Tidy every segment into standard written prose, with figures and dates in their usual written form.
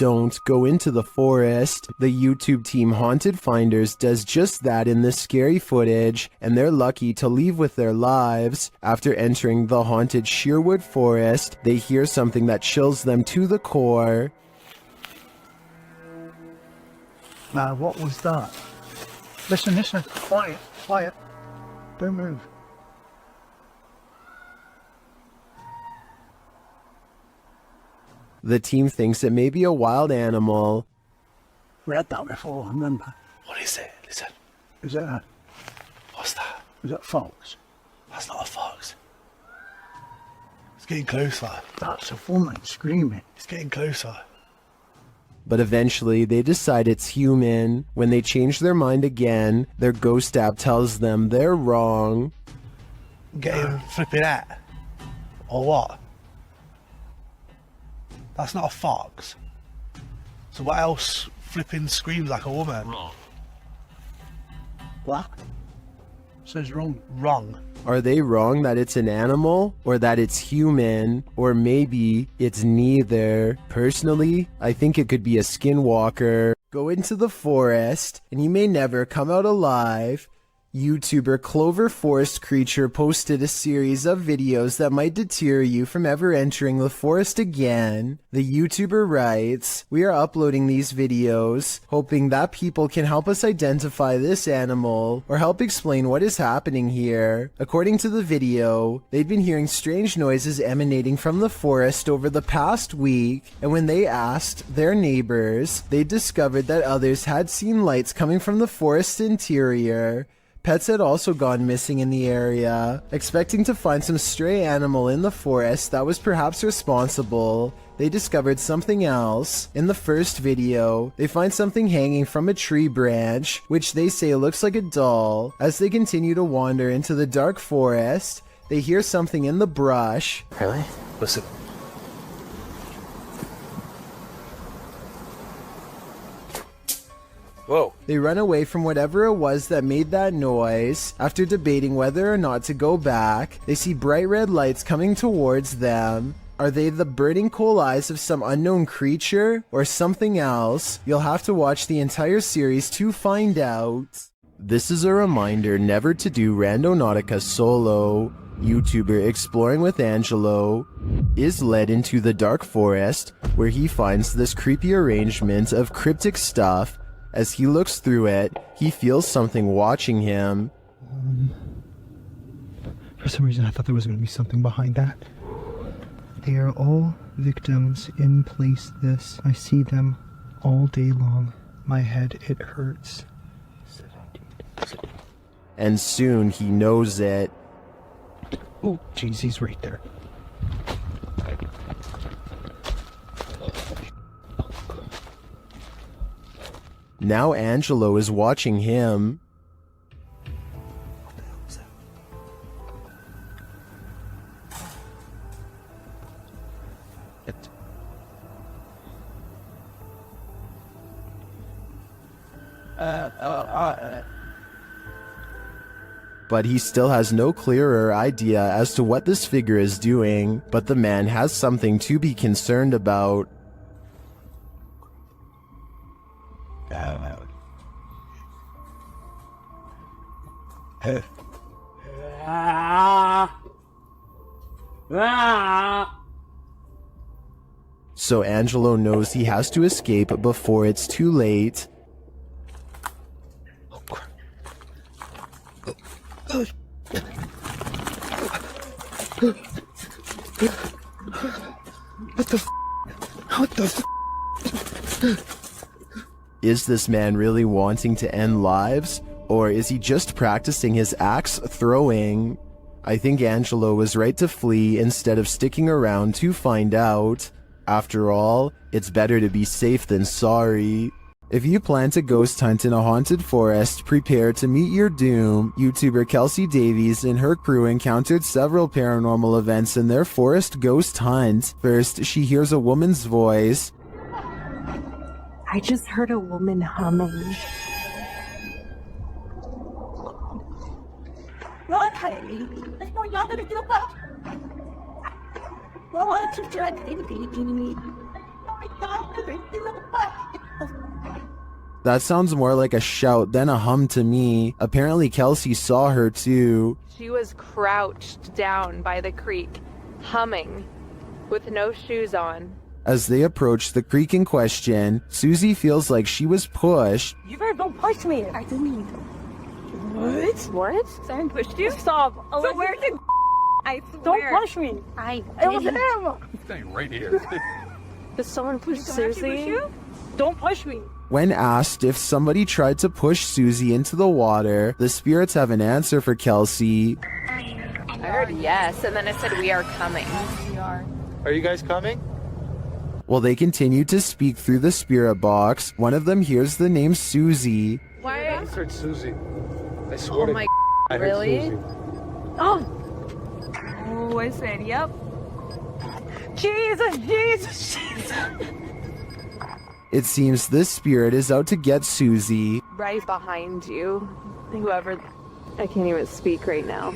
don't go into the forest. The YouTube team Haunted Finders does just that in this scary footage, and they're lucky to leave with their lives. After entering the haunted Sheerwood Forest, they hear something that chills them to the core. Now, what was that? Listen, listen. Quiet, quiet. Don't move. The team thinks it may be a wild animal. We had that before, remember? What is it? Listen. Is that a... What's that? Is that fox? That's not a fox. It's getting closer. That's a woman screaming. It's getting closer. But eventually they decide it's human. When they change their mind again, their ghost app tells them they're wrong. Getting flipping at. Or what? That's not a fox. So what else flipping screams like a woman? Wrong. What? Says wrong. Wrong. Are they wrong that it's an animal, or that it's human, or maybe it's neither? Personally, I think it could be a skinwalker. Go into the forest, and you may never come out alive. YouTuber Clover Forest Creature posted a series of videos that might deter you from ever entering the forest again. The YouTuber writes, "We are uploading these videos, hoping that people can help us identify this animal, or help explain what is happening here." According to the video, they'd been hearing strange noises emanating from the forest over the past week, and when they asked their neighbors, they discovered that others had seen lights coming from the forest interior. Pets had also gone missing in the area. Expecting to find some stray animal in the forest that was perhaps responsible, they discovered something else. In the first video, they find something hanging from a tree branch, which they say looks like a doll. As they continue to wander into the dark forest, they hear something in the brush. Really? Listen. Whoa. They run away from whatever it was that made that noise. After debating whether or not to go back, they see bright red lights coming towards them. Are they the burning coal eyes of some unknown creature, or something else? You'll have to watch the entire series to find out. This is a reminder never to do Randonautica solo. YouTuber Exploring with Angelo is led into the dark forest, where he finds this creepy arrangement of cryptic stuff. As he looks through it, he feels something watching him. For some reason I thought there was going to be something behind that. They are all victims in place this. I see them all day long. My head, it hurts. And soon he knows it. Oh, jeez, he's right there. Now Angelo is watching him. What the hell was that? But he still has no clearer idea as to what this figure is doing, but the man has something to be concerned about. So Angelo knows he has to escape before it's too late. Oh, crap. What the f? What the f? Is this man really wanting to end lives? Or is he just practicing his axe throwing? I think Angelo was right to flee instead of sticking around to find out. After all, it's better to be safe than sorry. If you plan to ghost hunt in a haunted forest, prepare to meet your doom. YouTuber Kelsey Davies and her crew encountered several paranormal events in their forest ghost hunt. First, she hears a woman's voice. I just heard a woman humming. That sounds more like a shout than a hum to me. Apparently Kelsey saw her too. She was crouched down by the creek, humming, with no shoes on. As they approach the creek in question, Susie feels like she was pushed. You better don't push me. I didn't mean to. What? What? Someone pushed you? Stop. So where's the I swear. Don't push me. It was him. He's staying right here. Did someone push Susie? Push you? Don't push me. When asked if somebody tried to push Susie into the water, the spirits have an answer for Kelsey. I heard yes, and then it said we are coming. We are. Are you guys coming? While they continue to speak through the spirit box, one of them hears the name Susie. Why? I just heard Susie. I swear Oh to my I heard really? Susie. Oh, I said, yep. Jesus, Jesus, Jesus. It seems this spirit is out to get Susie. Right behind you. Whoever. I can't even speak right now.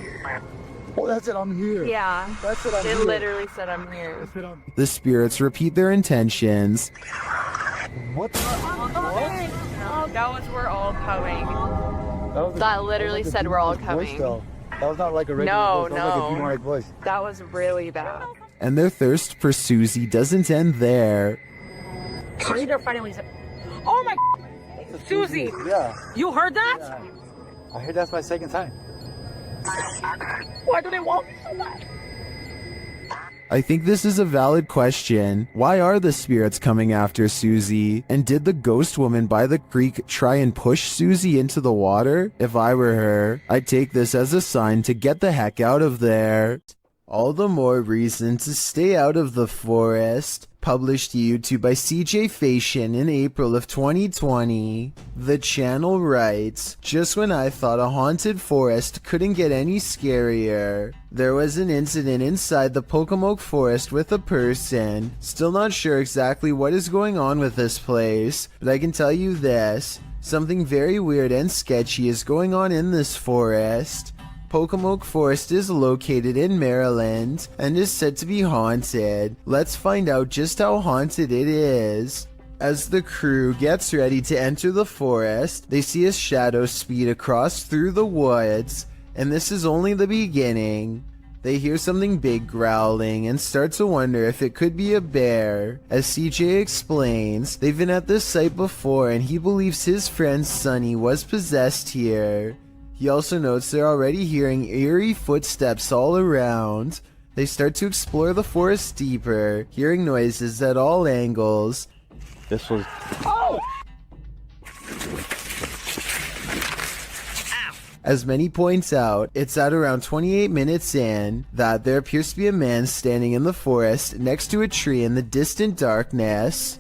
Oh, that's it. I'm here. Yeah. That's it. I'm It here. literally said I'm here. That's it. I'm... The spirits repeat their intentions. What? That was we're all coming. Was That literally said we're all coming. That was not like a regular No, voice. That was like a no. demonic voice. That was really bad. And their thirst for Susie doesn't end there. They're fighting when he said, oh my Susie. Yeah. You heard that? Yeah. I heard that's my second time. Why do they want me so much? I think this is a valid question. Why are the spirits coming after Susie? And did the ghost woman by the creek try and push Susie into the water? If I were her, I'd take this as a sign to get the heck out of there. All the more reason to stay out of the forest. Published to YouTube by CJ Fashion in April of 2020. The channel writes, just when I thought a haunted forest couldn't get any scarier, there was an incident inside the Pocomoke forest with a person. Still not sure exactly what is going on with this place, but I can tell you this. Something very weird and sketchy is going on in this forest. Pocomoke Forest is located in Maryland and is said to be haunted. Let's find out just how haunted it is. As the crew gets ready to enter the forest, they see a shadow speed across through the woods, and this is only the beginning. They hear something big growling and start to wonder if it could be a bear. As CJ explains, they've been at this site before and he believes his friend Sunny was possessed here. He also notes they're already hearing eerie footsteps all around. They start to explore the forest deeper, hearing noises at all angles. This was... As many points out, it's at around 28 minutes in that there appears to be a man standing in the forest next to a tree in the distant darkness.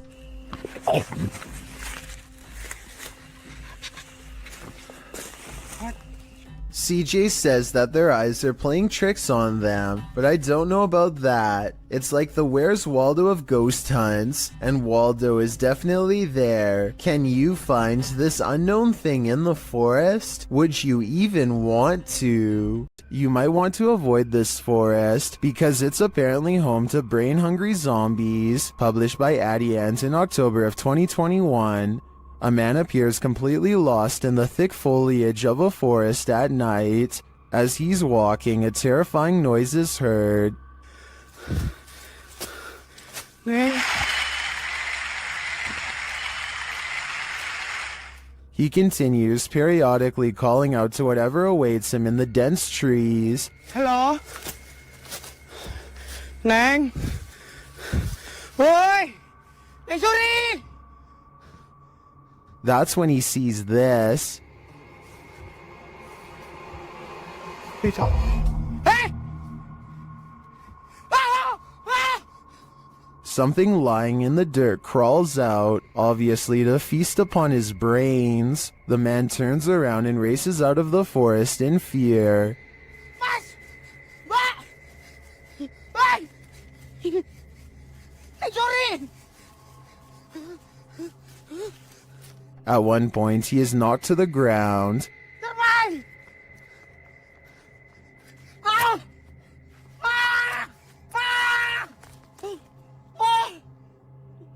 CJ says that their eyes are playing tricks on them, but I don't know about that. It's like the Where's Waldo of ghost hunts, and Waldo is definitely there. Can you find this unknown thing in the forest? Would you even want to? You might want to avoid this forest because it's apparently home to brain-hungry zombies, published by Addie Ant in October of 2021. A man appears completely lost in the thick foliage of a forest at night. As he's walking, a terrifying noise is heard. He continues, periodically calling out to whatever awaits him in the dense trees. Hello? Nang? Oi! Nang Shuri! That's when he sees this. Peter. Hey! Ah! Ah! Something lying in the dirt crawls out, obviously to feast upon his brains. The man turns around and races out of the forest in fear. At one point, he is knocked to the ground.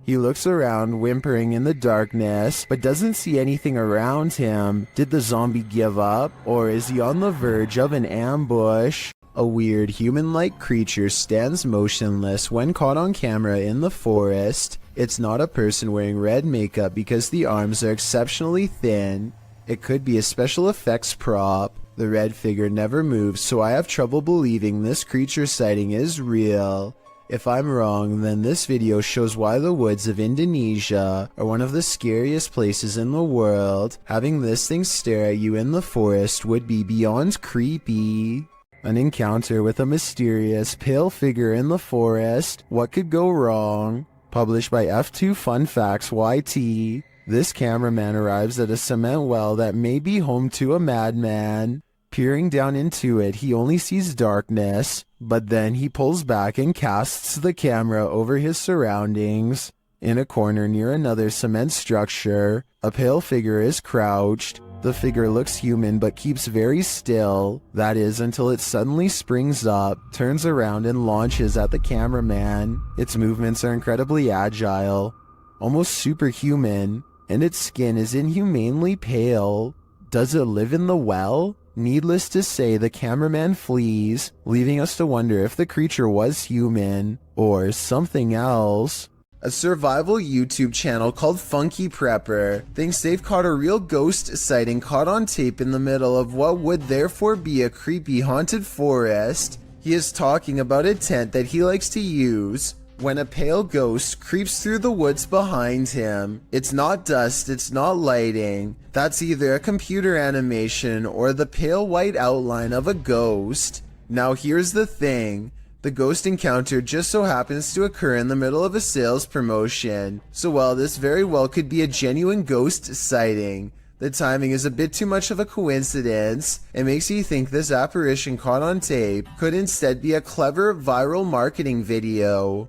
He looks around, whimpering in the darkness, but doesn't see anything around him. Did the zombie give up, or is he on the verge of an ambush? A weird human-like creature stands motionless when caught on camera in the forest. It's not a person wearing red makeup because the arms are exceptionally thin. It could be a special effects prop. The red figure never moves, so I have trouble believing this creature sighting is real. If I'm wrong, then this video shows why the woods of Indonesia are one of the scariest places in the world. Having this thing stare at you in the forest would be beyond creepy. An encounter with a mysterious, pale figure in the forest. What could go wrong? Published by F2 Fun Facts YT. This cameraman arrives at a cement well that may be home to a madman. Peering down into it, he only sees darkness, but then he pulls back and casts the camera over his surroundings. In a corner near another cement structure, a pale figure is crouched. The figure looks human but keeps very still. That is, until it suddenly springs up, turns around and launches at the cameraman. Its movements are incredibly agile, almost superhuman, and its skin is inhumanely pale. Does it live in the well? Needless to say, the cameraman flees, leaving us to wonder if the creature was human or something else. A survival YouTube channel called Funky Prepper thinks they've caught a real ghost sighting caught on tape in the middle of what would therefore be a creepy haunted forest. He is talking about a tent that he likes to use when a pale ghost creeps through the woods behind him. It's not dust, it's not lighting. That's either a computer animation or the pale white outline of a ghost. Now here's the thing. The ghost encounter just so happens to occur in the middle of a sales promotion. So while this very well could be a genuine ghost sighting, the timing is a bit too much of a coincidence. It makes you think this apparition caught on tape could instead be a clever viral marketing video.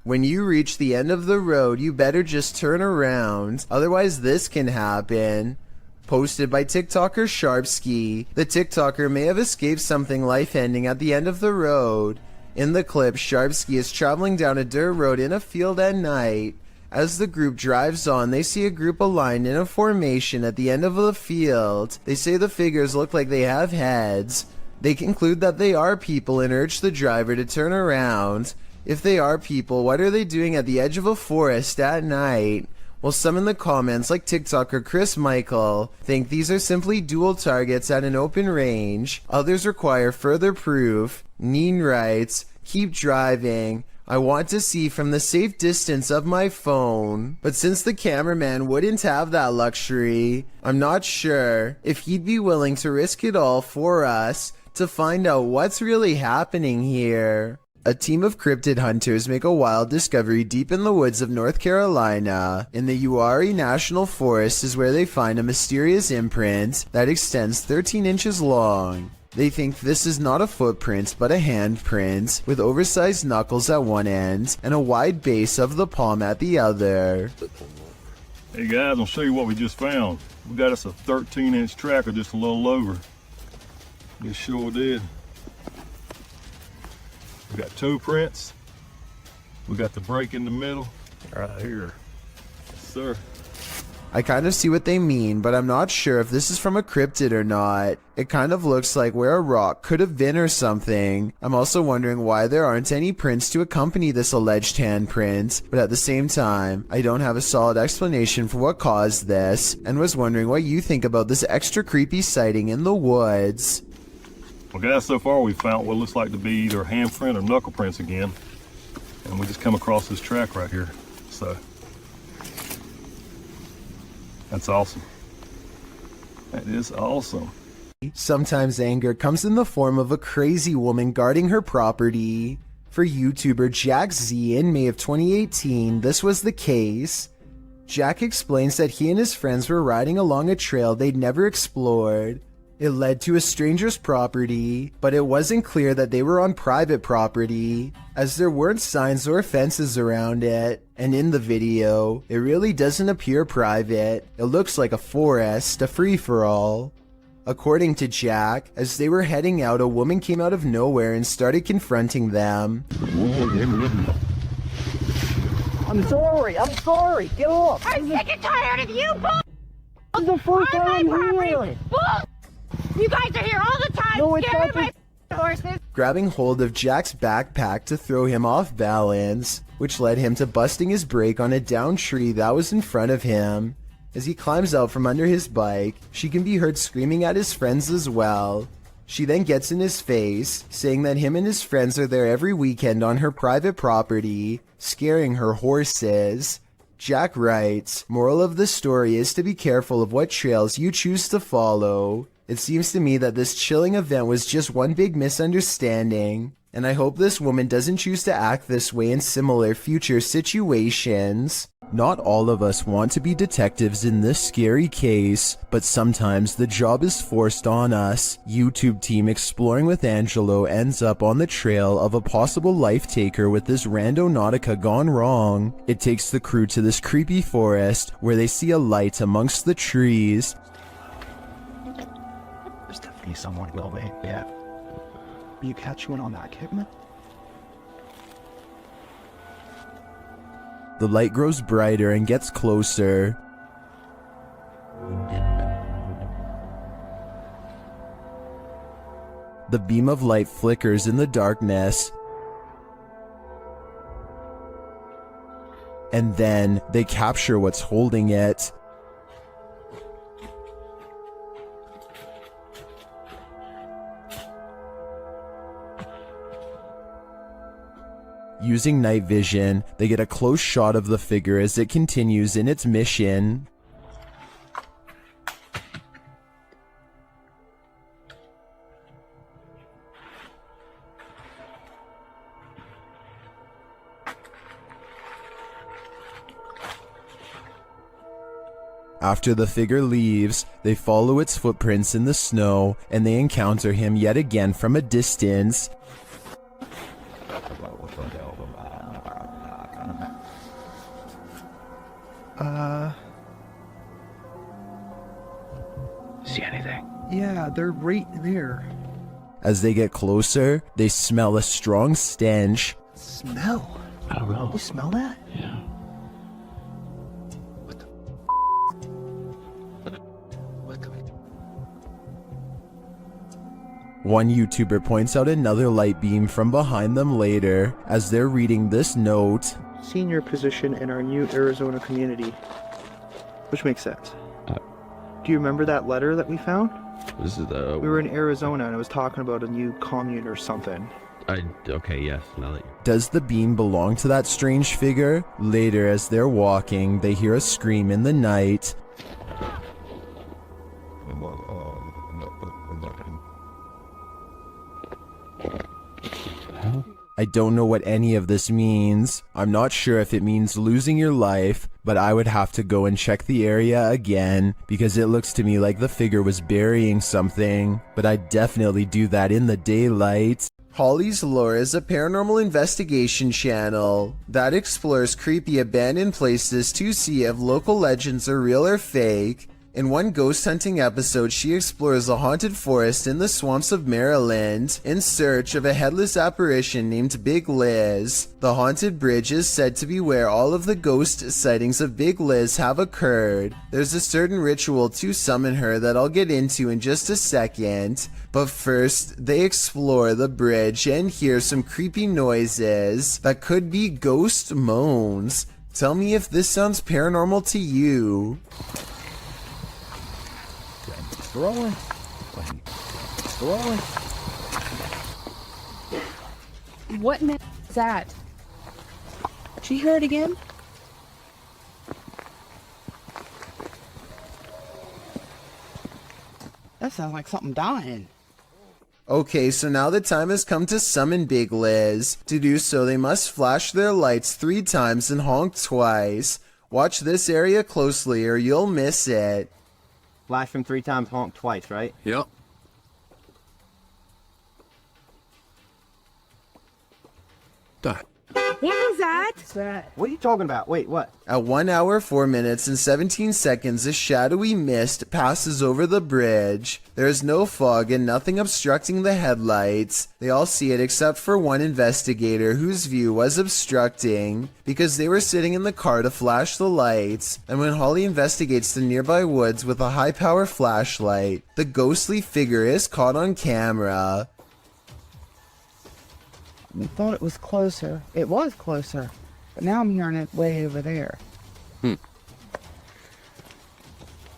When you reach the end of the road, you better just turn around, otherwise this can happen. Posted by TikToker Sharpski. The TikToker may have escaped something life-ending at the end of the road. In the clip, Sharpski is traveling down a dirt road in a field at night. As the group drives on, they see a group aligned in a formation at the end of the field. They say the figures look like they have heads. They conclude that they are people and urge the driver to turn around. If they are people, what are they doing at the edge of a forest at night? Well, some in the comments, like TikToker Chris Michael, think these are simply dual targets at an open range. Others require further proof. Neen writes, "Keep driving. I want to see from the safe distance of my phone." But since the cameraman wouldn't have that luxury, I'm not sure if he'd be willing to risk it all for us to find out what's really happening here. A team of cryptid hunters make a wild discovery deep in the woods of North Carolina. In the Uwharrie National Forest is where they find a mysterious imprint that extends 13 inches long. They think this is not a footprint but a handprint, with oversized knuckles at one end and a wide base of the palm at the other. Hey guys, I'll show you what we just found. We got us a 13-inch tracker, just a little over. It sure did. We got toe prints. We got the break in the middle, right here. Yes, sir. I kind of see what they mean, but I'm not sure if this is from a cryptid or not. It kind of looks like where a rock could have been or something. I'm also wondering why there aren't any prints to accompany this alleged handprint, but at the same time, I don't have a solid explanation for what caused this, and was wondering what you think about this extra creepy sighting in the woods. Well guys, so far we found what looks like to be either a handprint or knuckle prints again. And we just come across this track right here. So, that's awesome. That is awesome. Sometimes anger comes in the form of a crazy woman guarding her property. For YouTuber Jack Z in May of 2018, this was the case. Jack explains that he and his friends were riding along a trail they'd never explored. It led to a stranger's property, but it wasn't clear that they were on private property, as there weren't signs or fences around it. And in the video, it really doesn't appear private. It looks like a forest, a free-for-all. According to Jack, as they were heading out, a woman came out of nowhere and started confronting them. I'm sorry. Get off. I'm sick and tired of you, bull! This is the first time I'm here. Bull! You guys are here all the time, No, it's scaring not my horses. Grabbing hold of Jack's backpack to throw him off balance, which led him to busting his brake on a downed tree that was in front of him. As he climbs out from under his bike, she can be heard screaming at his friends as well. She then gets in his face, saying that him and his friends are there every weekend on her private property, scaring her horses. Jack writes, "Moral of the story is to be careful of what trails you choose to follow. It seems to me that this chilling event was just one big misunderstanding, and I hope this woman doesn't choose to act this way in similar future situations." Not all of us want to be detectives in this scary case, but sometimes the job is forced on us. YouTube team Exploring with Angelo ends up on the trail of a possible life taker with this randonautica gone wrong. It takes the crew to this creepy forest where they see a light amongst the trees. There's definitely someone going, yeah. You catch one on that, Kidman? The light grows brighter and gets closer. The beam of light flickers in the darkness. And then they capture what's holding it. Using night vision, they get a close shot of the figure as it continues in its mission. After the figure leaves, they follow its footprints in the snow, and they encounter him yet again from a distance. See anything? Yeah, they're right there. As they get closer, they smell a strong stench. Smell? I don't know. You smell that? Yeah. What the? One YouTuber points out another light beam from behind them later as they're reading this note. Senior position in our new Arizona community. Which makes sense. Do you remember that letter that we found? This is the... We were in Arizona and it was talking about a new commune or something. Okay, yes, now that you... Does the beam belong to that strange figure? Later, as they're walking, they hear a scream in the night. I don't know what any of this means. I'm not sure if it means losing your life, but I would have to go and check the area again because it looks to me like the figure was burying something, but I'd definitely do that in the daylight. Holly's Lore is a paranormal investigation channel that explores creepy abandoned places to see if local legends are real or fake. In one ghost hunting episode, she explores a haunted forest in the swamps of Maryland in search of a headless apparition named Big Liz. The haunted bridge is said to be where all of the ghost sightings of Big Liz have occurred. There's a certain ritual to summon her that I'll get into in just a second, but first they explore the bridge and hear some creepy noises that could be ghost moans. Tell me if this sounds paranormal to you. Rolling. Rolling. What is that? Did you hear it again? That sounds like something dying. Okay, so now the time has come to summon Big Liz. To do so, they must flash their lights 3 times and honk twice. Watch this area closely or you'll miss it. Flash him 3 times, honk twice, right? Yep. Done. What is that? What's that? What are you talking about? Wait, what? At 1 hour, 4 minutes, and 17 seconds, a shadowy mist passes over the bridge. There is no fog and nothing obstructing the headlights. They all see it except for one investigator whose view was obstructing because they were sitting in the car to flash the lights. And when Holly investigates the nearby woods with a high-power flashlight, the ghostly figure is caught on camera. I thought it was closer. It was closer. But now I'm hearing it way over there.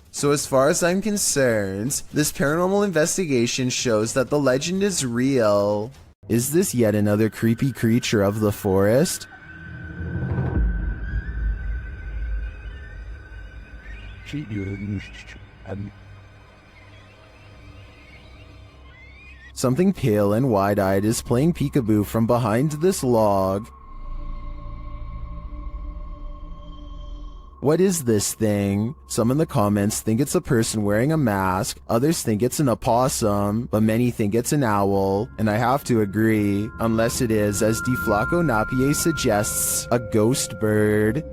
So as far as I'm concerned, this paranormal investigation shows that the legend is real. Is this yet another creepy creature of the forest? Something pale and wide-eyed is playing peekaboo from behind this log. What is this thing? Some in the comments think it's a person wearing a mask, others think it's an opossum, but many think it's an owl, and I have to agree, unless it is, as DeFlaco Napier suggests, a ghost bird.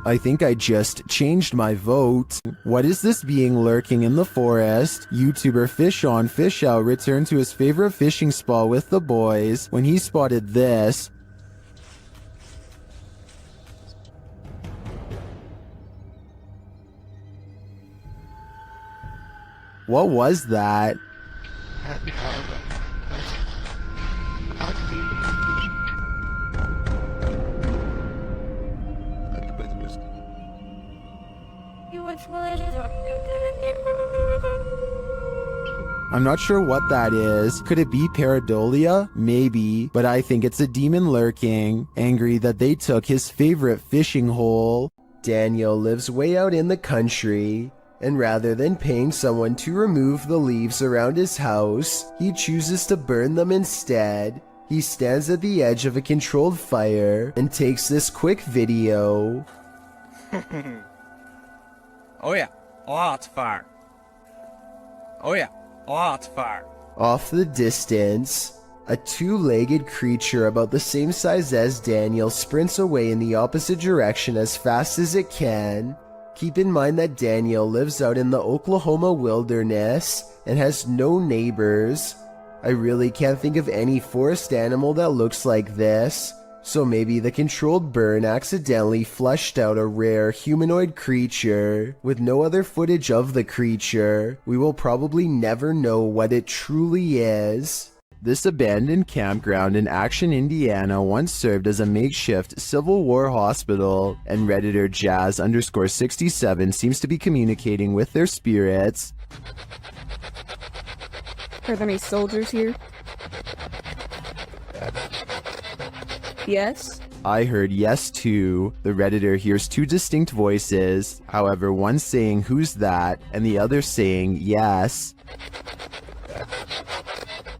I think I just changed my vote. What is this being lurking in the forest? YouTuber Fish On Fish Out returned to his favorite fishing spot with the boys when he spotted this. What was that? I'm not sure what that is. Could it be pareidolia? Maybe, but I think it's a demon lurking, angry that they took his favorite fishing hole. Daniel lives way out in the country, and rather than paying someone to remove the leaves around his house, he chooses to burn them instead. He stands at the edge of a controlled fire and takes this quick video. Oh yeah, lots of fire. Oh yeah, lots of fire. Off the distance, a two-legged creature about the same size as Daniel sprints away in the opposite direction as fast as it can. Keep in mind that Daniel lives out in the Oklahoma wilderness and has no neighbors. I really can't think of any forest animal that looks like this. So maybe the controlled burn accidentally flushed out a rare humanoid creature. With no other footage of the creature, we will probably never know what it truly is. This abandoned campground in Action, Indiana once served as a makeshift Civil War hospital, and Redditor Jazz_67 seems to be communicating with their spirits. Are there any soldiers here? Yes? I heard yes too. The Redditor hears two distinct voices, however one saying who's that and the other saying yes.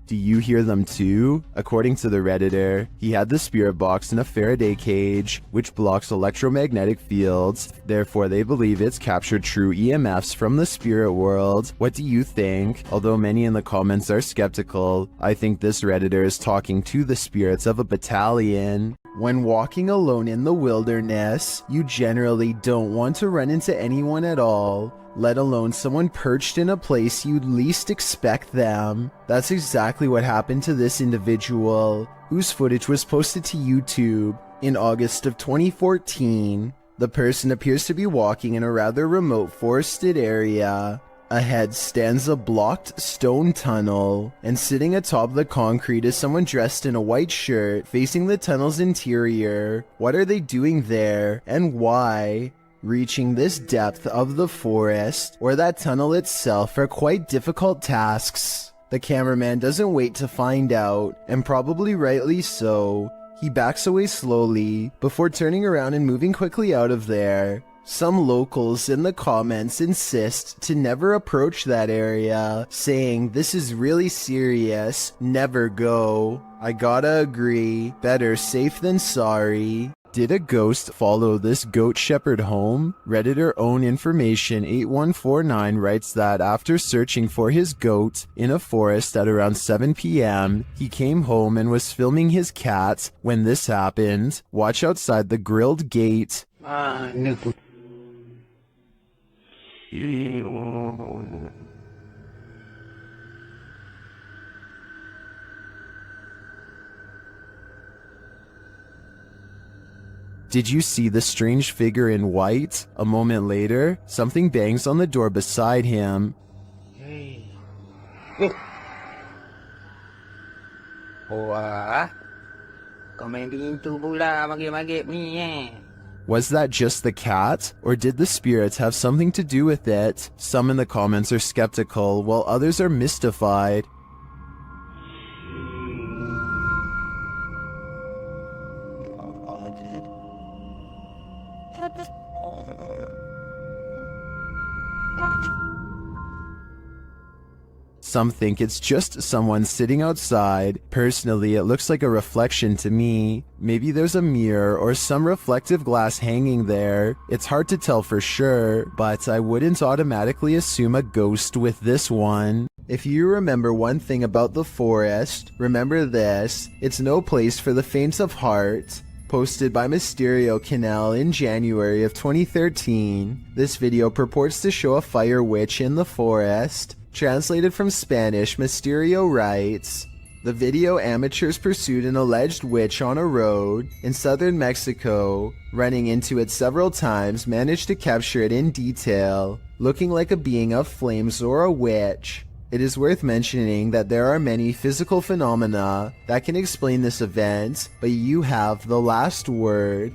Do you hear them too? According to the Redditor, he had the spirit box in a Faraday cage, which blocks electromagnetic fields. Therefore, they believe it's captured true EMFs from the spirit world. What do you think? Although many in the comments are skeptical, I think this Redditor is talking to the spirits of a battalion. When walking alone in the wilderness, you generally don't want to run into anyone at all, let alone someone perched in a place you'd least expect them. That's exactly what happened to this individual, whose footage was posted to YouTube in August of 2014. The person appears to be walking in a rather remote forested area. Ahead stands a blocked stone tunnel, and sitting atop the concrete is someone dressed in a white shirt facing the tunnel's interior. What are they doing there, and why? Reaching this depth of the forest, or that tunnel itself, are quite difficult tasks. The cameraman doesn't wait to find out, and probably rightly so. He backs away slowly, before turning around and moving quickly out of there. Some locals in the comments insist to never approach that area, saying this is really serious, never go. I gotta agree, better safe than sorry. Did a ghost follow this goat shepherd home? Redditor Own Information 8149 writes that after searching for his goat in a forest at around 7 p.m., he came home and was filming his cat when this happened. Watch outside the grilled gate. Did you see the strange figure in white? A moment later, something bangs on the door beside him. Was that just the cat? Or did the spirits have something to do with it? Some in the comments are skeptical, while others are mystified. Some think it's just someone sitting outside. Personally, it looks like a reflection to me. Maybe there's a mirror or some reflective glass hanging there. It's hard to tell for sure, but I wouldn't automatically assume a ghost with this one. If you remember one thing about the forest, remember this: it's no place for the faint of heart. Posted by Mysterio Canal in January of 2013, this video purports to show a fire witch in the forest. Translated from Spanish, Mysterio writes, the video amateurs pursued an alleged witch on a road in southern Mexico. Running into it several times, managed to capture it in detail, looking like a being of flames or a witch. It is worth mentioning that there are many physical phenomena that can explain this event, but you have the last word.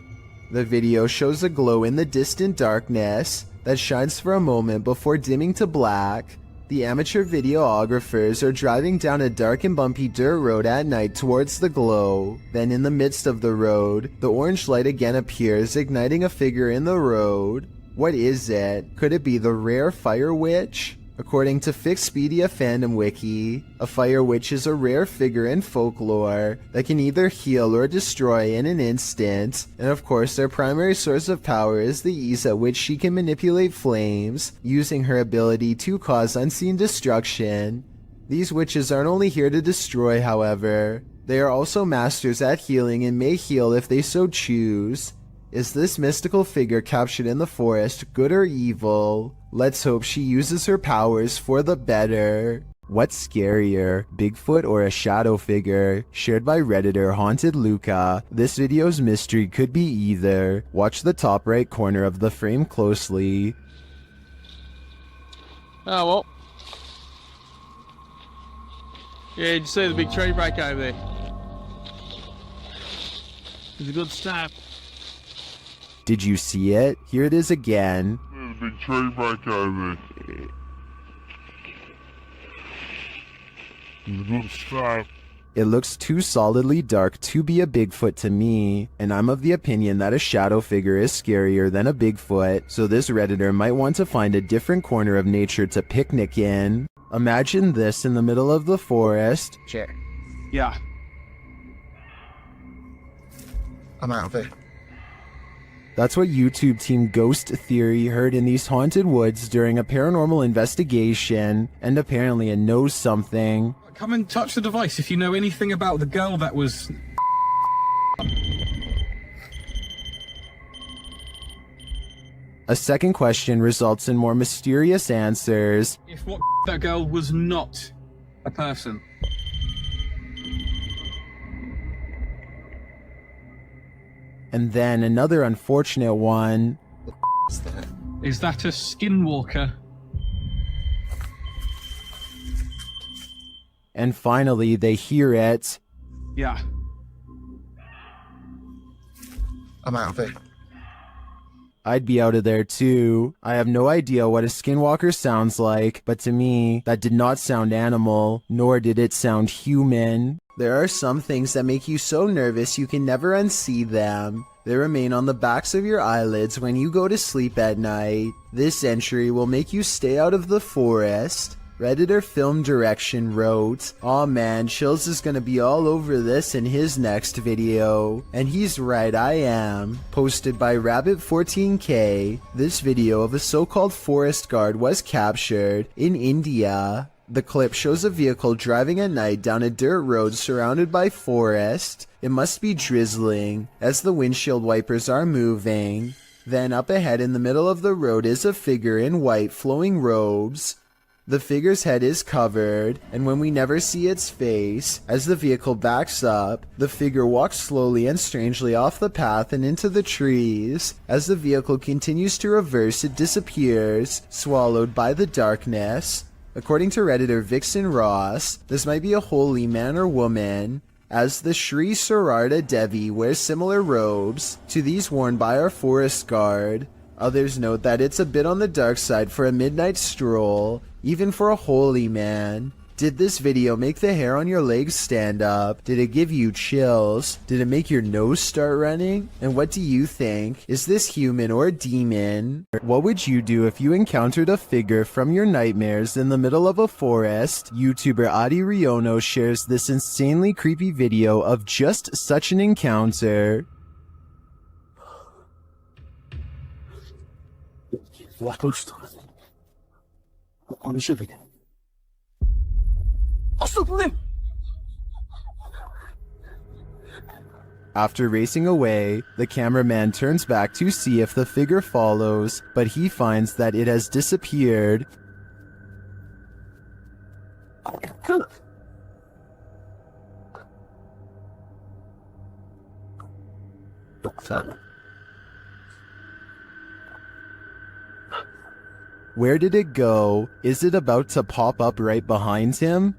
The video shows a glow in the distant darkness that shines for a moment before dimming to black. The amateur videographers are driving down a dark and bumpy dirt road at night towards the glow. Then in the midst of the road, the orange light again appears, igniting a figure in the road. What is it? Could it be the rare fire witch? According to Fixpedia Fandom Wiki, a fire witch is a rare figure in folklore that can either heal or destroy in an instant, and of course their primary source of power is the ease at which she can manipulate flames, using her ability to cause unseen destruction. These witches aren't only here to destroy, however. They are also masters at healing and may heal if they so choose. Is this mystical figure captured in the forest good or evil? Let's hope she uses her powers for the better. What's scarier, Bigfoot or a shadow figure? Shared by Redditor Haunted Luca. This video's mystery could be either. Watch the top right corner of the frame closely. Oh, well. Yeah, did you see the big tree break over there? It's a good start. Did you see it? Here it is again. There's a big tree break over there. It's a good start. It looks too solidly dark to be a Bigfoot to me, and I'm of the opinion that a shadow figure is scarier than a Bigfoot, so this Redditor might want to find a different corner of nature to picnic in. Imagine this in the middle of the forest. Chair. Yeah. I'm out of it. That's what YouTube team Ghost Theory heard in these haunted woods during a paranormal investigation, and apparently it knows something. Come and touch the device if you know anything about the girl that was... A second question results in more mysterious answers. If what that girl was not a person. And then another unfortunate one. Is that a Skinwalker? And finally, they hear it. Yeah. I'm out of it. I'd be out of there too. I have no idea what a Skinwalker sounds like, but to me, that did not sound animal, nor did it sound human. There are some things that make you so nervous you can never unsee them. They remain on the backs of your eyelids when you go to sleep at night. This entry will make you stay out of the forest. Redditor Film Direction wrote, "Aw man, Chills is gonna be all over this in his next video." And he's right, I am. Posted by Rabbit14k, this video of a so-called forest guard was captured in India. The clip shows a vehicle driving at night down a dirt road surrounded by forest. It must be drizzling, as the windshield wipers are moving. Then up ahead in the middle of the road is a figure in white flowing robes. The figure's head is covered, and when we never see its face, as the vehicle backs up, the figure walks slowly and strangely off the path and into the trees. As the vehicle continues to reverse, it disappears, swallowed by the darkness. According to Redditor Vixen Ross, this might be a holy man or woman, as the Sri Sararda Devi wears similar robes to these worn by our forest guard. Others note that it's a bit on the dark side for a midnight stroll, even for a holy man. Did this video make the hair on your legs stand up? Did it give you chills? Did it make your nose start running? And what do you think? Is this human or a demon? What would you do if you encountered a figure from your nightmares in the middle of a forest? YouTuber Adi Riono shares this insanely creepy video of just such an encounter. After racing away, the cameraman turns back to see if the figure follows, but he finds that it has disappeared. Where did it go? Is it about to pop up right behind him?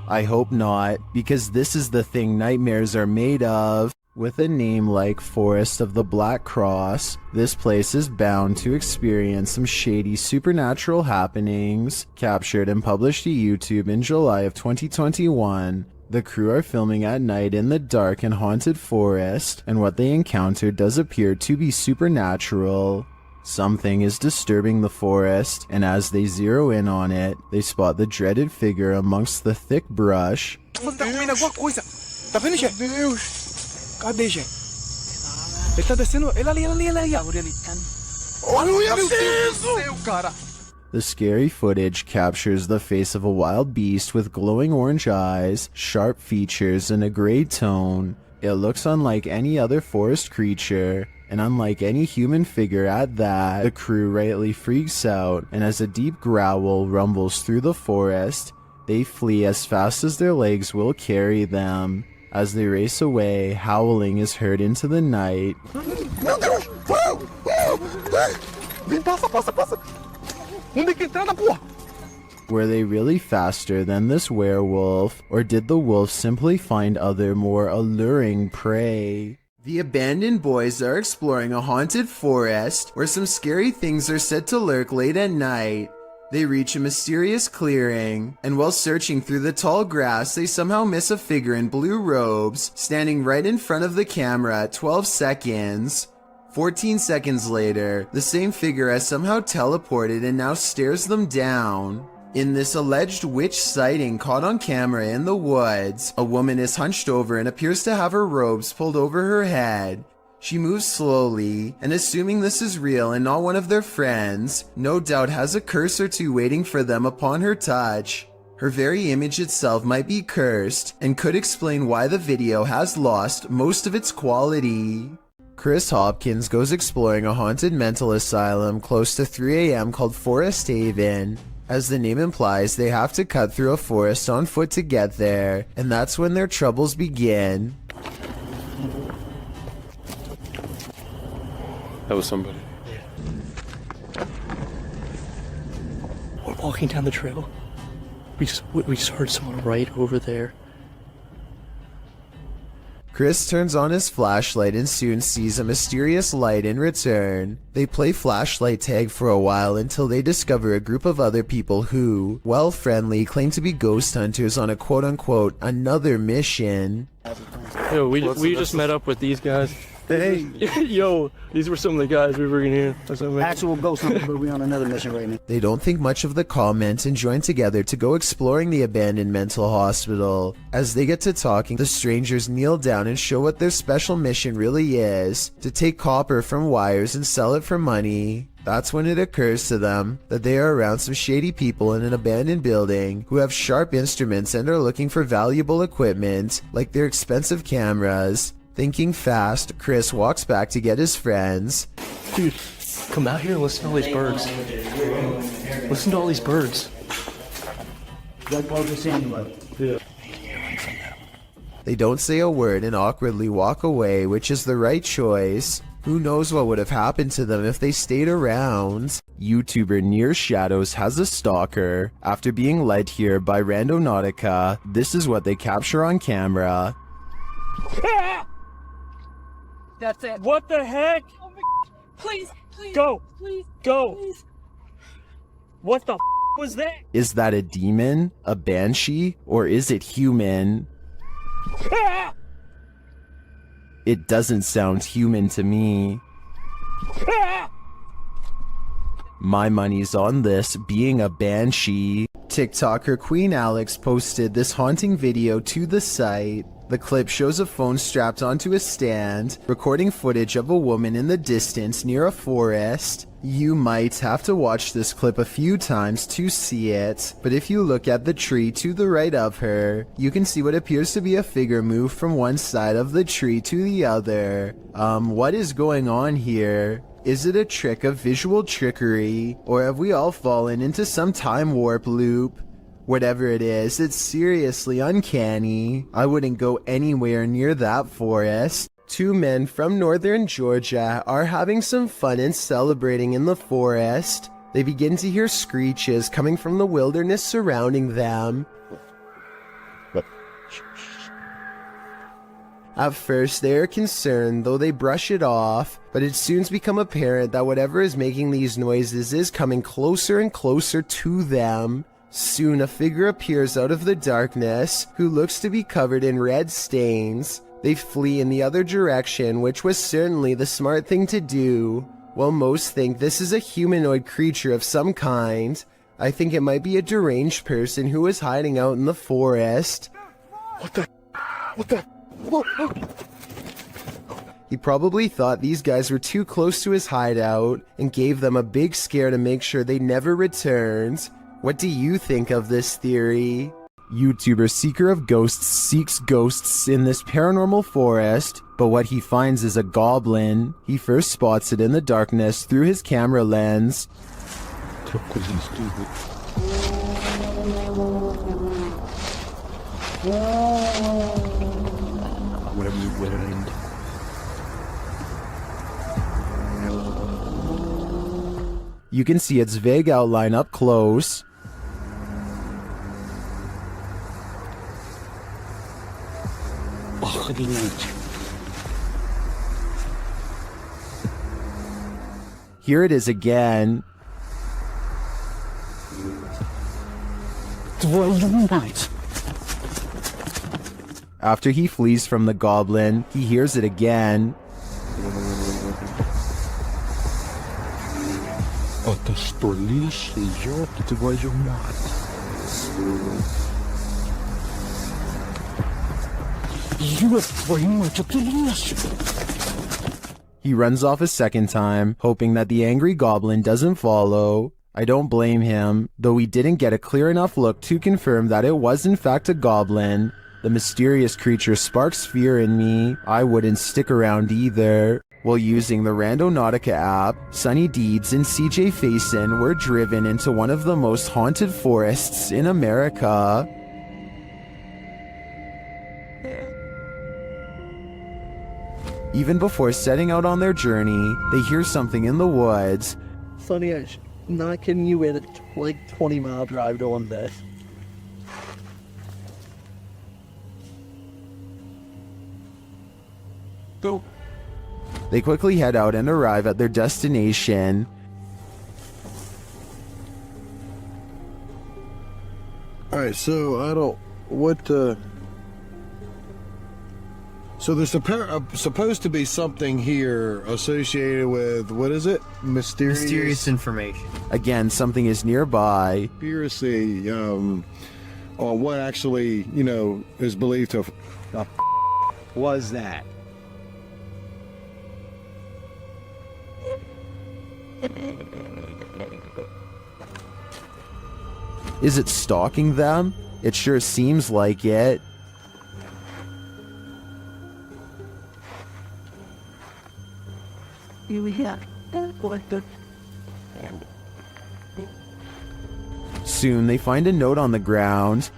I hope not, because this is the thing nightmares are made of. With a name like Forest of the Black Cross, this place is bound to experience some shady supernatural happenings. Captured and published to YouTube in July of 2021. The crew are filming at night in the dark and haunted forest, and what they encounter does appear to be supernatural. Something is disturbing the forest, and as they zero in on it, they spot the dreaded figure amongst the thick brush. The scary footage captures the face of a wild beast with glowing orange eyes, sharp features, and a gray tone. It looks unlike any other forest creature, and unlike any human figure at that. The crew rightly freaks out, and as a deep growl rumbles through the forest, they flee as fast as their legs will carry them. As they race away, howling is heard into the night. Were they really faster than this werewolf, or did the wolf simply find other more alluring prey? The abandoned boys are exploring a haunted forest where some scary things are said to lurk late at night. They reach a mysterious clearing, and while searching through the tall grass, they somehow miss a figure in blue robes standing right in front of the camera at 12 seconds. 14 seconds later, the same figure has somehow teleported and now stares them down. In this alleged witch sighting caught on camera in the woods, a woman is hunched over and appears to have her robes pulled over her head. She moves slowly, and assuming this is real and not one of their friends, no doubt has a curse or two waiting for them upon her touch. Her very image itself might be cursed, and could explain why the video has lost most of its quality. Chris Hopkins goes exploring a haunted mental asylum close to 3 a.m. called Forest Haven. As the name implies, they have to cut through a forest on foot to get there, and that's when their troubles begin. That was somebody. We're walking down the trail. We just heard someone right over there. Chris turns on his flashlight and soon sees a mysterious light in return. They play flashlight tag for a while until they discover a group of other people who, while friendly, claim to be ghost hunters on a quote-unquote another mission. Yo, we just met up with these guys. Hey. Yo, these were some of the guys we were in here. Actual ghost hunter, but we on another mission right now. They don't think much of the comment and join together to go exploring the abandoned mental hospital. As they get to talking, the strangers kneel down and show what their special mission really is: to take copper from wires and sell it for money. That's when it occurs to them that they are around some shady people in an abandoned building who have sharp instruments and are looking for valuable equipment, like their expensive cameras. Thinking fast, Chris walks back to get his friends. Dude, come out here and listen to all these birds. Listen to all these birds. Yeah. They don't say a word and awkwardly walk away, which is the right choice. Who knows what would have happened to them if they stayed around? YouTuber Near Shadows has a stalker. After being led here by Randonautica, this is what they capture on camera. That's it. What the heck? Oh my, please, please. Go. Please. Go. Please. What the was that? Is that a demon, a banshee, or is it human? It doesn't sound human to me. My money's on this being a banshee. TikToker Queen Alex posted this haunting video to the site. The clip shows a phone strapped onto a stand, recording footage of a woman in the distance near a forest. You might have to watch this clip a few times to see it, but if you look at the tree to the right of her, you can see what appears to be a figure move from one side of the tree to the other. What is going on here? Is it a trick of visual trickery, or have we all fallen into some time warp loop? Whatever it is, it's seriously uncanny. I wouldn't go anywhere near that forest. Two men from northern Georgia are having some fun and celebrating in the forest. They begin to hear screeches coming from the wilderness surrounding them. At first, they are concerned, though they brush it off, but it soon becomes apparent that whatever is making these noises is coming closer and closer to them. Soon a figure appears out of the darkness, who looks to be covered in red stains. They flee in the other direction, which was certainly the smart thing to do. While most think this is a humanoid creature of some kind, I think it might be a deranged person who is hiding out in the forest. What the? He probably thought these guys were too close to his hideout and gave them a big scare to make sure they never returned. What do you think of this theory? YouTuber Seeker of Ghosts seeks ghosts in this paranormal forest, but what he finds is a goblin. He first spots it in the darkness through his camera lens. You can see its vague outline up close. Here it is again. After he flees from the goblin, he hears it again. He runs off a second time, hoping that the angry goblin doesn't follow. I don't blame him, though we didn't get a clear enough look to confirm that it was in fact a goblin. The mysterious creature sparks fear in me. I wouldn't stick around either. While using the Randonautica app, Sunny Deeds and CJ Faison were driven into one of the most haunted forests in America. Even before setting out on their journey, they hear something in the woods. Sonny, I'm not kidding you, in a like 20-mile drive doing this. Go. They quickly head out and arrive at their destination. Alright, so So there's supposed to be something here associated with, what is it? Mysterious information. Again, something is nearby. Conspiracy on what actually, you know, is believed to have... was that? Is it stalking them? It sure seems like it. Soon they find a note on the ground.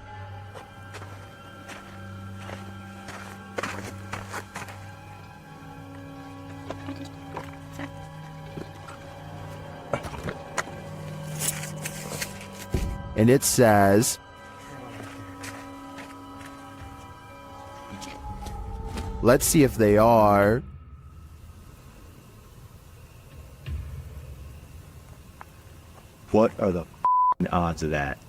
And it says, let's see if they are. What are the odds of that?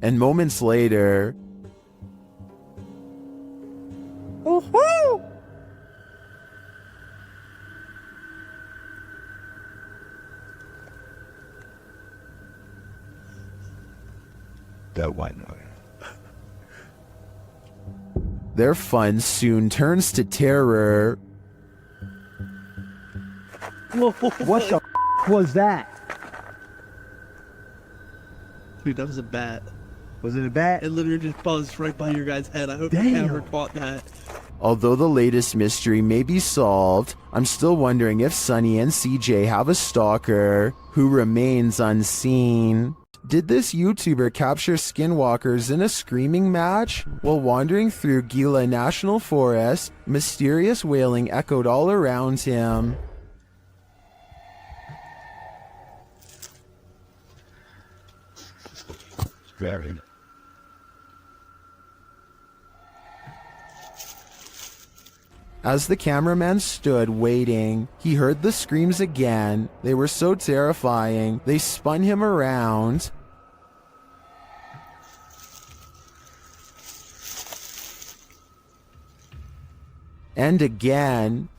And moments later, Woohoo! That white noise. their fun soon turns to terror. What the was that? Dude, that was a bat. Was it a bat? It literally just buzzed right by your guy's head. I hope you Damn. never caught that. Although the latest mystery may be solved, I'm still wondering if Sunny and CJ have a stalker who remains unseen. Did this YouTuber capture skinwalkers in a screaming match? While wandering through Gila National Forest, mysterious wailing echoed all around him. Very. As the cameraman stood waiting, he heard the screams again. They were so terrifying, they spun him around. And again.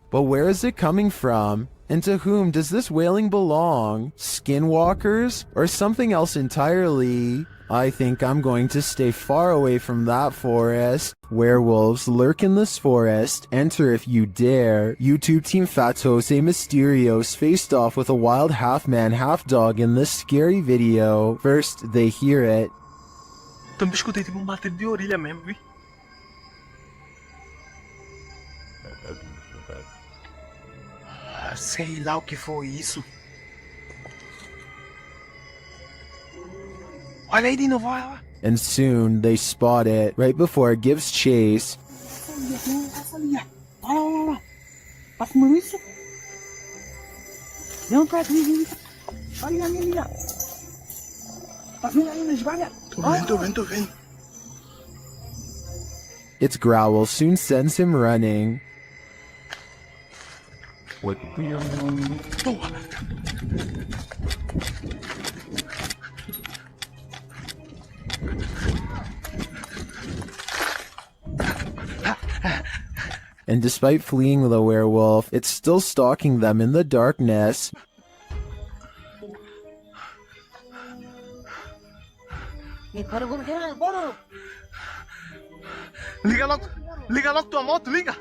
But where is it coming from? And to whom does this wailing belong? Skinwalkers? Or something else entirely? I think I'm going to stay far away from that forest. Werewolves lurk in this forest. Enter if you dare. YouTube team Fatos e Mysterios faced off with a wild half-man, half-dog in this scary video. First, they hear it. Também escutei tipo bater de orelha mesmo, viu? Sei lá o que foi isso. Olha aí de novo, olha lá. And soon, they spot it right before it gives chase. Olha lá. Tá fumando isso? Não, pra mim. Olha ali. Tá vendo aí nas valhas? Tô vendo. Its growl soon sends him running. What the And despite fleeing the werewolf, it's still stalking them in the darkness. Liga logo tua moto, liga.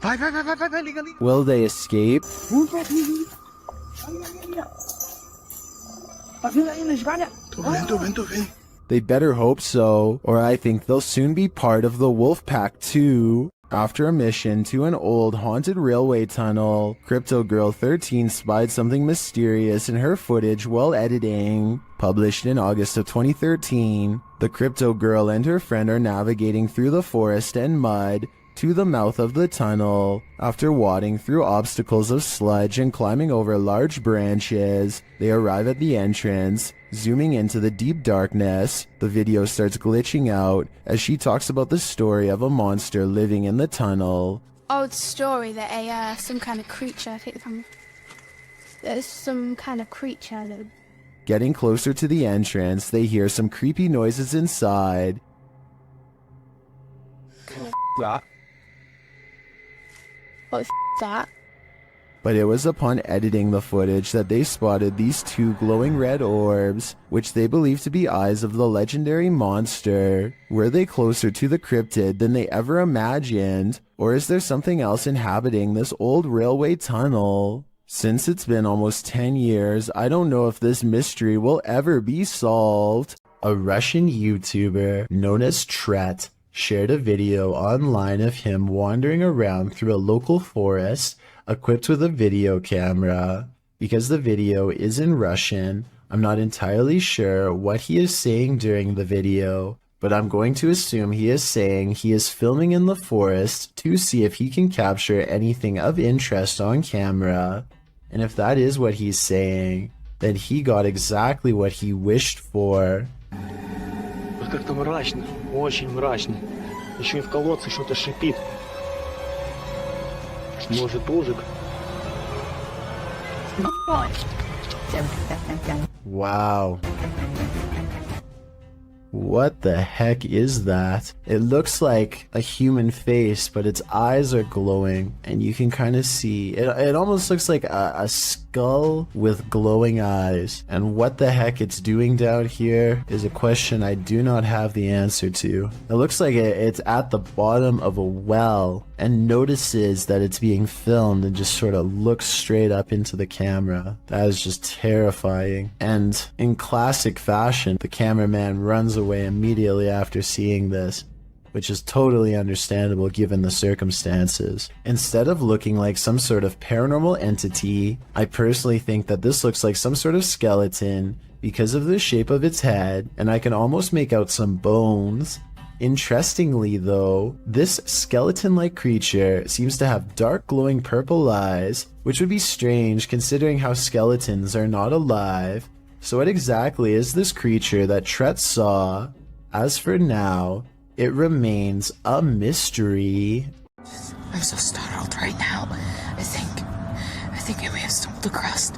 Vai, liga. Will they escape? Tá vendo aí nas valhas? Tô vendo. They better hope so, or I think they'll soon be part of the wolf pack too. After a mission to an old haunted railway tunnel, Crypto Girl 13 spied something mysterious in her footage while editing. Published in August of 2013, the Crypto Girl and her friend are navigating through the forest and mud to the mouth of the tunnel. After wading through obstacles of sludge and climbing over large branches, they arrive at the entrance. Zooming into the deep darkness, the video starts glitching out as she talks about the story of a monster living in the tunnel. Old story that some kind of creature, take the camera, There's some kind of creature. Getting closer to the entrance, they hear some creepy noises inside. That. What that? But it was upon editing the footage that they spotted these two glowing red orbs, which they believe to be eyes of the legendary monster. Were they closer to the cryptid than they ever imagined? Or is there something else inhabiting this old railway tunnel? Since it's been almost 10 years, I don't know if this mystery will ever be solved. A Russian YouTuber known as Tret shared a video online of him wandering around through a local forest equipped with a video camera. Because the video is in Russian, I'm not entirely sure what he is saying during the video, but I'm going to assume he is saying he is filming in the forest to see if he can capture anything of interest on camera. And if that is what he's saying, then he got exactly what he wished for. Вот как-то мрачно, очень мрачно. Еще и в колодце что-то шипит. Может, узок? Wow. What the heck is that? It looks like a human face, but its eyes are glowing, and you can kind of see it almost looks like a skull with glowing eyes. And what the heck it's doing down here is a question I do not have the answer to. It looks like it's at the bottom of a well and notices that it's being filmed and just sort of looks straight up into the camera. That is just terrifying. And in classic fashion, the cameraman runs away immediately after seeing this, which is totally understandable given the circumstances. Instead of looking like some sort of paranormal entity, I personally think that this looks like some sort of skeleton because of the shape of its head, and I can almost make out some bones. Interestingly though, this skeleton-like creature seems to have dark glowing purple eyes, which would be strange considering how skeletons are not alive. So what exactly is this creature that Tret saw? As for now, it remains a mystery. I'm so startled right now. I think I may have stumbled across.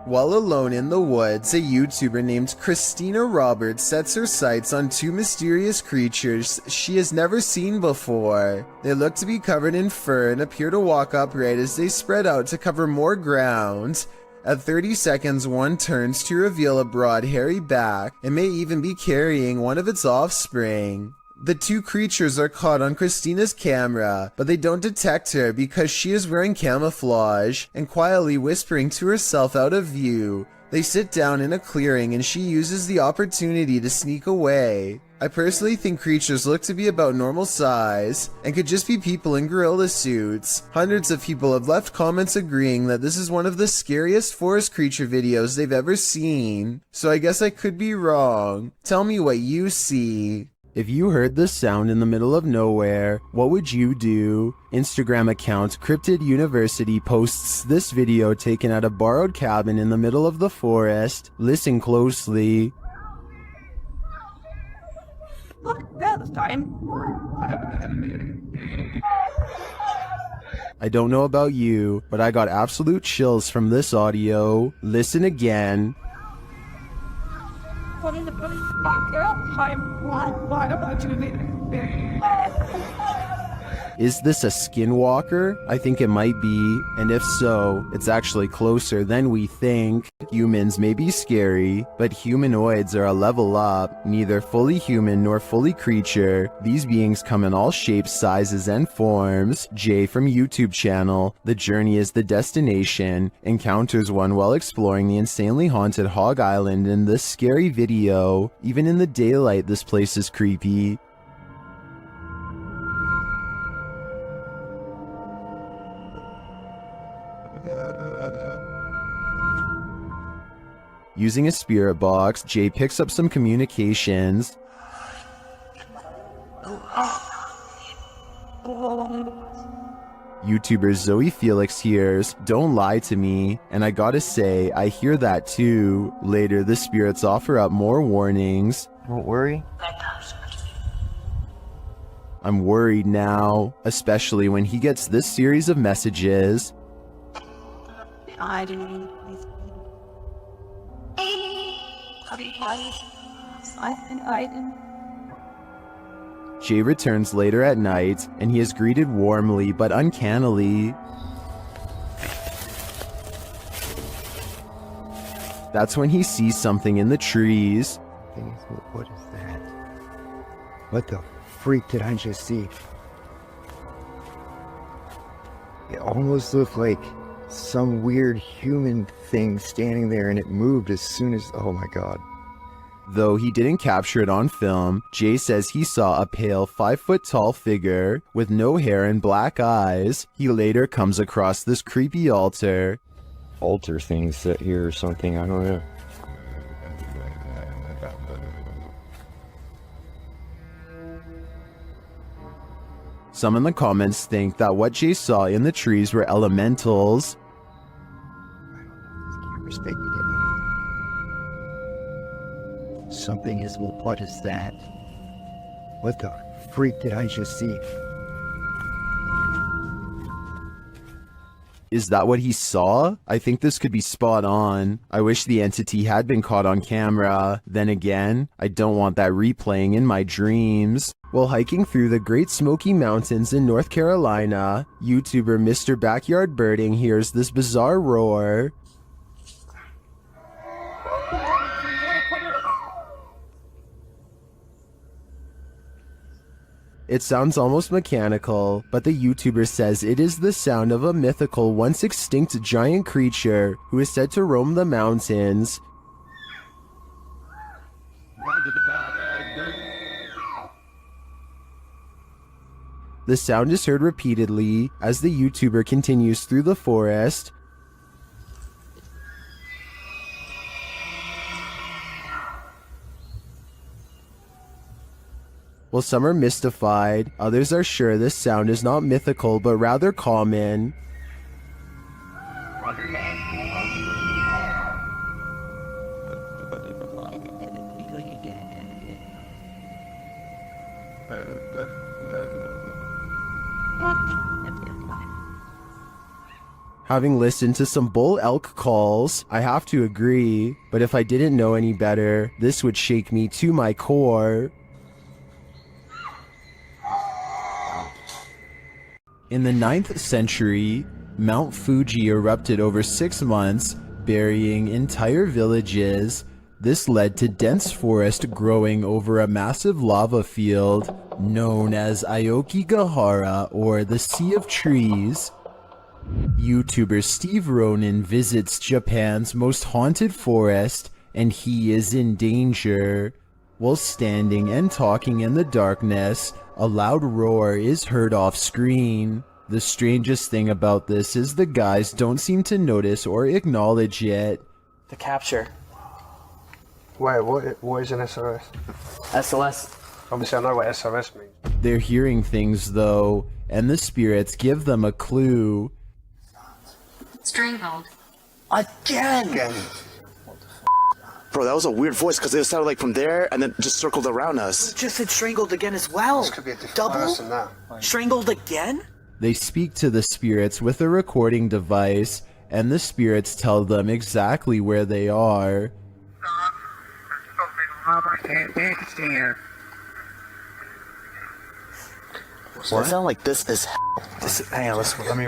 While alone in the woods, a YouTuber named Christina Roberts sets her sights on two mysterious creatures she has never seen before. They look to be covered in fur and appear to walk upright as they spread out to cover more ground. At 30 seconds, one turns to reveal a broad, hairy back and may even be carrying one of its offspring. The two creatures are caught on Christina's camera, but they don't detect her because she is wearing camouflage and quietly whispering to herself out of view. They sit down in a clearing and she uses the opportunity to sneak away. I personally think creatures look to be about normal size and could just be people in gorilla suits. Hundreds of people have left comments agreeing that this is one of the scariest forest creature videos they've ever seen. So I guess I could be wrong. Tell me what you see. If you heard this sound in the middle of nowhere, what would you do? Instagram account Crypted University posts this video taken at a borrowed cabin in the middle of the forest. Listen closely. Look, this time. I don't know about you, but I got absolute chills from this audio. Listen again. What is the time? Why am I doing this? Is this a Skinwalker? I think it might be, and if so, it's actually closer than we think. Humans may be scary, but humanoids are a level up, neither fully human nor fully creature. These beings come in all shapes, sizes, and forms. Jay from YouTube channel, The Journey is the Destination, encounters one while exploring the insanely haunted Hog Island in this scary video. Even in the daylight, this place is creepy. Using a spirit box, Jay picks up some communications. YouTuber Zoe Felix hears, "Don't lie to me," and I gotta say, I hear that too. Later, the spirits offer up more warnings. Don't worry. I'm worried now, especially when he gets this series of messages. Jay returns later at night, and he is greeted warmly but uncannily. That's when he sees something in the trees. What is that? What the freak did I just see? It almost looked like some weird human thing standing there, and it moved as soon as... Oh my god. Though he didn't capture it on film, Jay says he saw a pale 5-foot-tall figure with no hair and black eyes. He later comes across this creepy altar. Altar things set here or something, I don't know. Some in the comments think that what Jay saw in the trees were elementals. Something is... What is that? What the freak did I just see? Is that what he saw? I think this could be spot on. I wish the entity had been caught on camera. Then again, I don't want that replaying in my dreams. While hiking through the Great Smoky Mountains in North Carolina, YouTuber Mr. Backyard Birding hears this bizarre roar. It sounds almost mechanical, but the YouTuber says it is the sound of a mythical, once extinct giant creature who is said to roam the mountains. The sound is heard repeatedly as the YouTuber continues through the forest. While some are mystified, others are sure this sound is not mythical but rather common. Having listened to some bull elk calls, I have to agree, but if I didn't know any better, this would shake me to my core. In the 9th century, Mount Fuji erupted over 6 months, burying entire villages. This led to dense forest growing over a massive lava field known as Aokigahara, or the Sea of Trees. YouTuber Steve Ronan visits Japan's most haunted forest, and he is in danger. While standing and talking in the darkness, a loud roar is heard off screen. The strangest thing about this is the guys don't seem to notice or acknowledge it. The capture. Wait, what is an SOS? SLS. Obviously I know what SOS means. They're hearing things though, and the spirits give them a clue. Strangled. Again! Bro, that was a weird voice because it sounded like from there and then just circled around us. You just said strangled again as well. This could be a different Double? person now. Strangled again? They speak to the spirits with a recording device, and the spirits tell them exactly where they are. Well, it sounded like this is hang on, let me...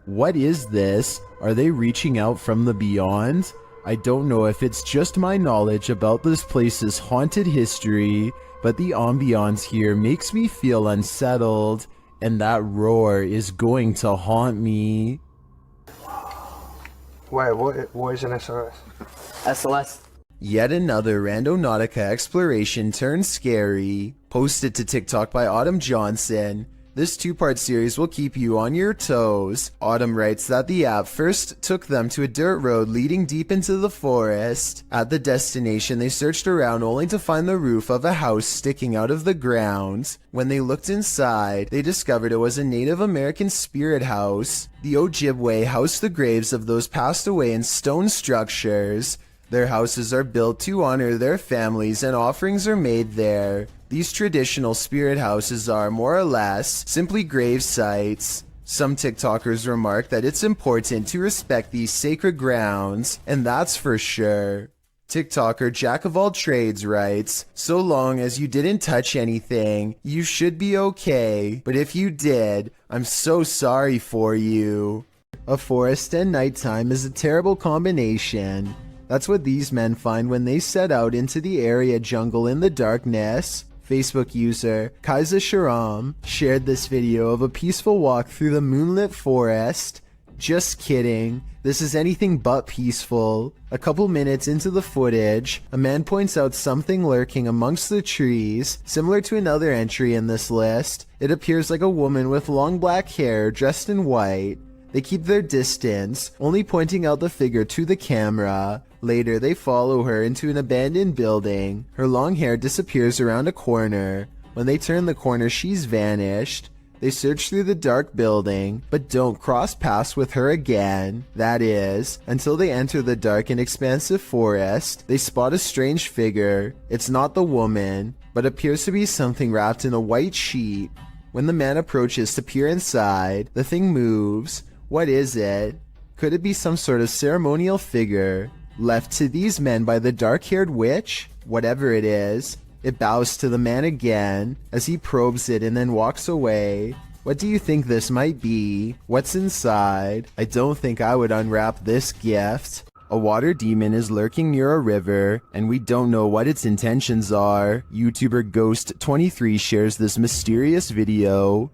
What is this? Are they reaching out from the beyond? I don't know if it's just my knowledge about this place's haunted history, but the ambiance here makes me feel unsettled, and that roar is going to haunt me. Wait, what is an SOS? SLS. Yet another Randonautica exploration turned scary. Posted to TikTok by Autumn Johnson. This 2-part series will keep you on your toes. Autumn writes that the app first took them to a dirt road leading deep into the forest. At the destination, they searched around only to find the roof of a house sticking out of the ground. When they looked inside, they discovered it was a Native American spirit house. The Ojibwe housed the graves of those passed away in stone structures. Their houses are built to honor their families, and offerings are made there. These traditional spirit houses are, more or less, simply grave sites. Some TikTokers remark that it's important to respect these sacred grounds, and that's for sure. TikToker Jack of All Trades writes, so long as you didn't touch anything, you should be okay, but if you did, I'm so sorry for you. A forest and nighttime is a terrible combination. That's what these men find when they set out into the area jungle in the darkness. Facebook user Kaiser Sharam shared this video of a peaceful walk through the moonlit forest. Just kidding, this is anything but peaceful. A couple minutes into the footage, a man points out something lurking amongst the trees, similar to another entry in this list. It appears like a woman with long black hair dressed in white. They keep their distance, only pointing out the figure to the camera. Later, they follow her into an abandoned building. Her long hair disappears around a corner. When they turn the corner, she's vanished. They search through the dark building, but don't cross paths with her again. That is, until they enter the dark and expansive forest. They spot a strange figure. It's not the woman, but appears to be something wrapped in a white sheet. When the man approaches to peer inside, the thing moves. What is it? Could it be some sort of ceremonial figure left to these men by the dark-haired witch? Whatever it is, it bows to the man again as he probes it and then walks away. What do you think this might be? What's inside? I don't think I would unwrap this gift. A water demon is lurking near a river, and we don't know what its intentions are. YouTuber Ghost23 shares this mysterious video.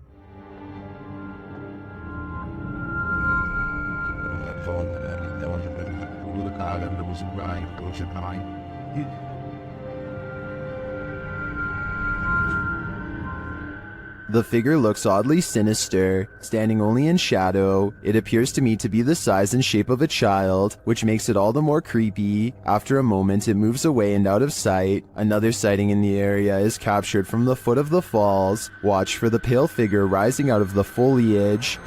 The figure looks oddly sinister, standing only in shadow. It appears to me to be the size and shape of a child, which makes it all the more creepy. After a moment, it moves away and out of sight. Another sighting in the area is captured from the foot of the falls. Watch for the pale figure rising out of the foliage.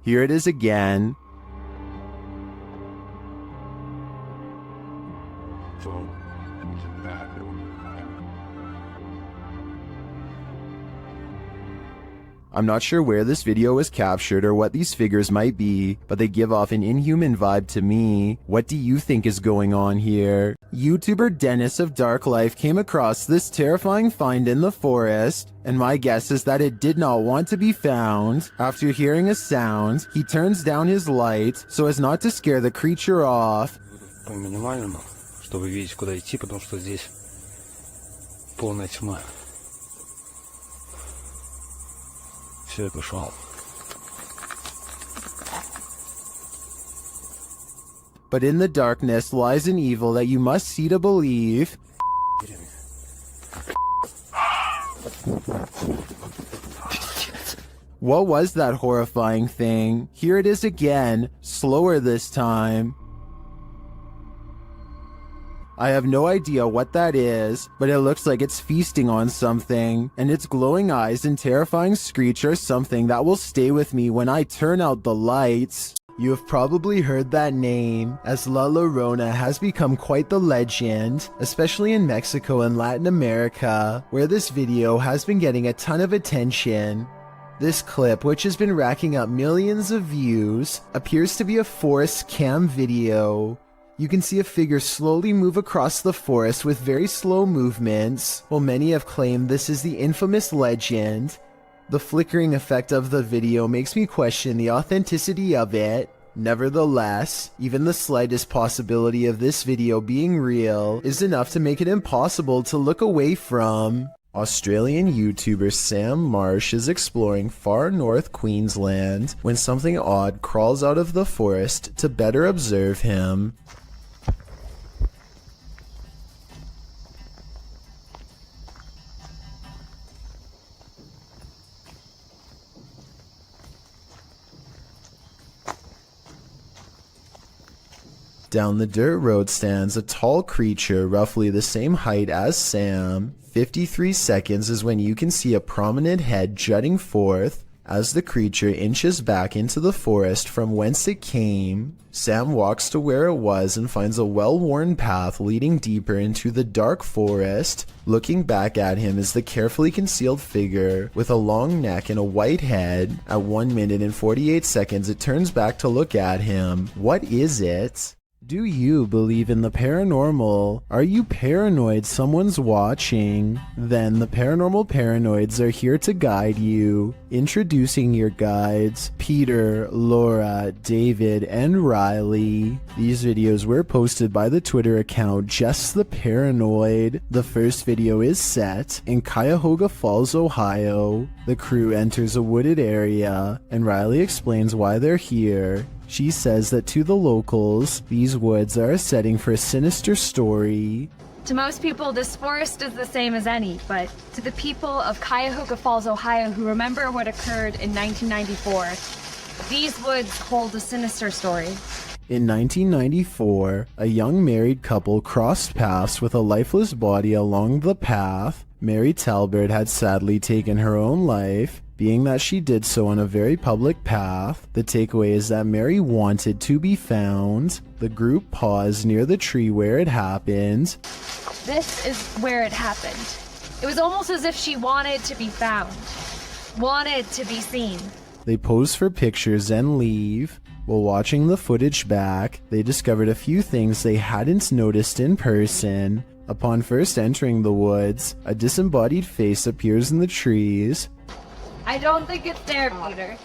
Here it is again. I'm not sure where this video was captured or what these figures might be, but they give off an inhuman vibe to me. What do you think is going on here? YouTuber Dennis of Dark Life came across this terrifying find in the forest, and my guess is that it did not want to be found. After hearing a sound, he turns down his light so as not to scare the creature off. По минимальному, чтобы видеть, куда идти, потому что здесь полная тьма. Все, пошел. But in the darkness lies an evil that you must see to believe. What was that horrifying thing? Here it is again, slower this time. I have no idea what that is, but it looks like it's feasting on something, and its glowing eyes and terrifying screech are something that will stay with me when I turn out the lights. You have probably heard that name, as La Llorona has become quite the legend, especially in Mexico and Latin America, where this video has been getting a ton of attention. This clip, which has been racking up millions of views, appears to be a forest cam video. You can see a figure slowly move across the forest with very slow movements. While many have claimed this is the infamous legend, the flickering effect of the video makes me question the authenticity of it. Nevertheless, even the slightest possibility of this video being real is enough to make it impossible to look away from. Australian YouTuber Sam Marsh is exploring far north Queensland when something odd crawls out of the forest to better observe him. Down the dirt road stands a tall creature roughly the same height as Sam. 53 seconds is when you can see a prominent head jutting forth. As the creature inches back into the forest from whence it came, Sam walks to where it was and finds a well-worn path leading deeper into the dark forest. Looking back at him is the carefully concealed figure with a long neck and a white head. At 1 minute and 48 seconds, it turns back to look at him. What is it? Do you believe in the paranormal? Are you paranoid someone's watching? Then the Paranormal Paranoids are here to guide you. Introducing your guides, Peter, Laura, David, and Riley. These videos were posted by the Twitter account Just the Paranoid. The first video is set in Cuyahoga Falls, Ohio. The crew enters a wooded area, and Riley explains why they're here. She says that to the locals, these woods are a setting for a sinister story. To most people, this forest is the same as any, but to the people of Cuyahoga Falls, Ohio, who remember what occurred in 1994, these woods hold a sinister story. In 1994, a young married couple crossed paths with a lifeless body along the path. Mary Talbert had sadly taken her own life. Being that she did so on a very public path, the takeaway is that Mary wanted to be found. The group paused near the tree where it happened. This is where it happened. It was almost as if she wanted to be found, wanted to be seen. They pose for pictures and leave. While watching the footage back, they discovered a few things they hadn't noticed in person. Upon first entering the woods, a disembodied face appears in the trees. I don't think it's there, Peter.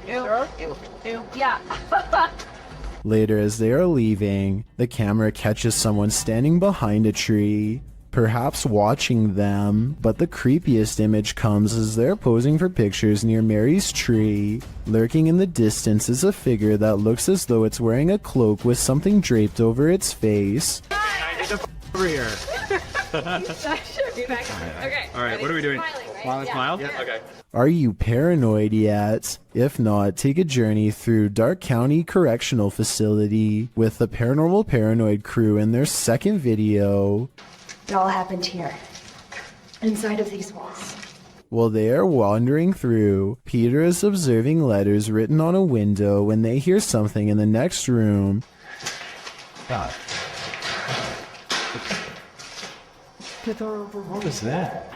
Yeah. Later, as they are leaving, the camera catches someone standing behind a tree, perhaps watching them, but the creepiest image comes as they're posing for pictures near Mary's tree. Lurking in the distance is a figure that looks as though it's wearing a cloak with something draped over its face. Over here. Okay. Alright, what are we doing? Smile? Yeah. Okay. Are you paranoid yet? If not, take a journey through Dark County Correctional Facility with the Paranormal Paranoid crew in their second video. It all happened here, inside of these walls. While they are wandering through, Peter is observing letters written on a window when they hear something in the next room. God. What was that?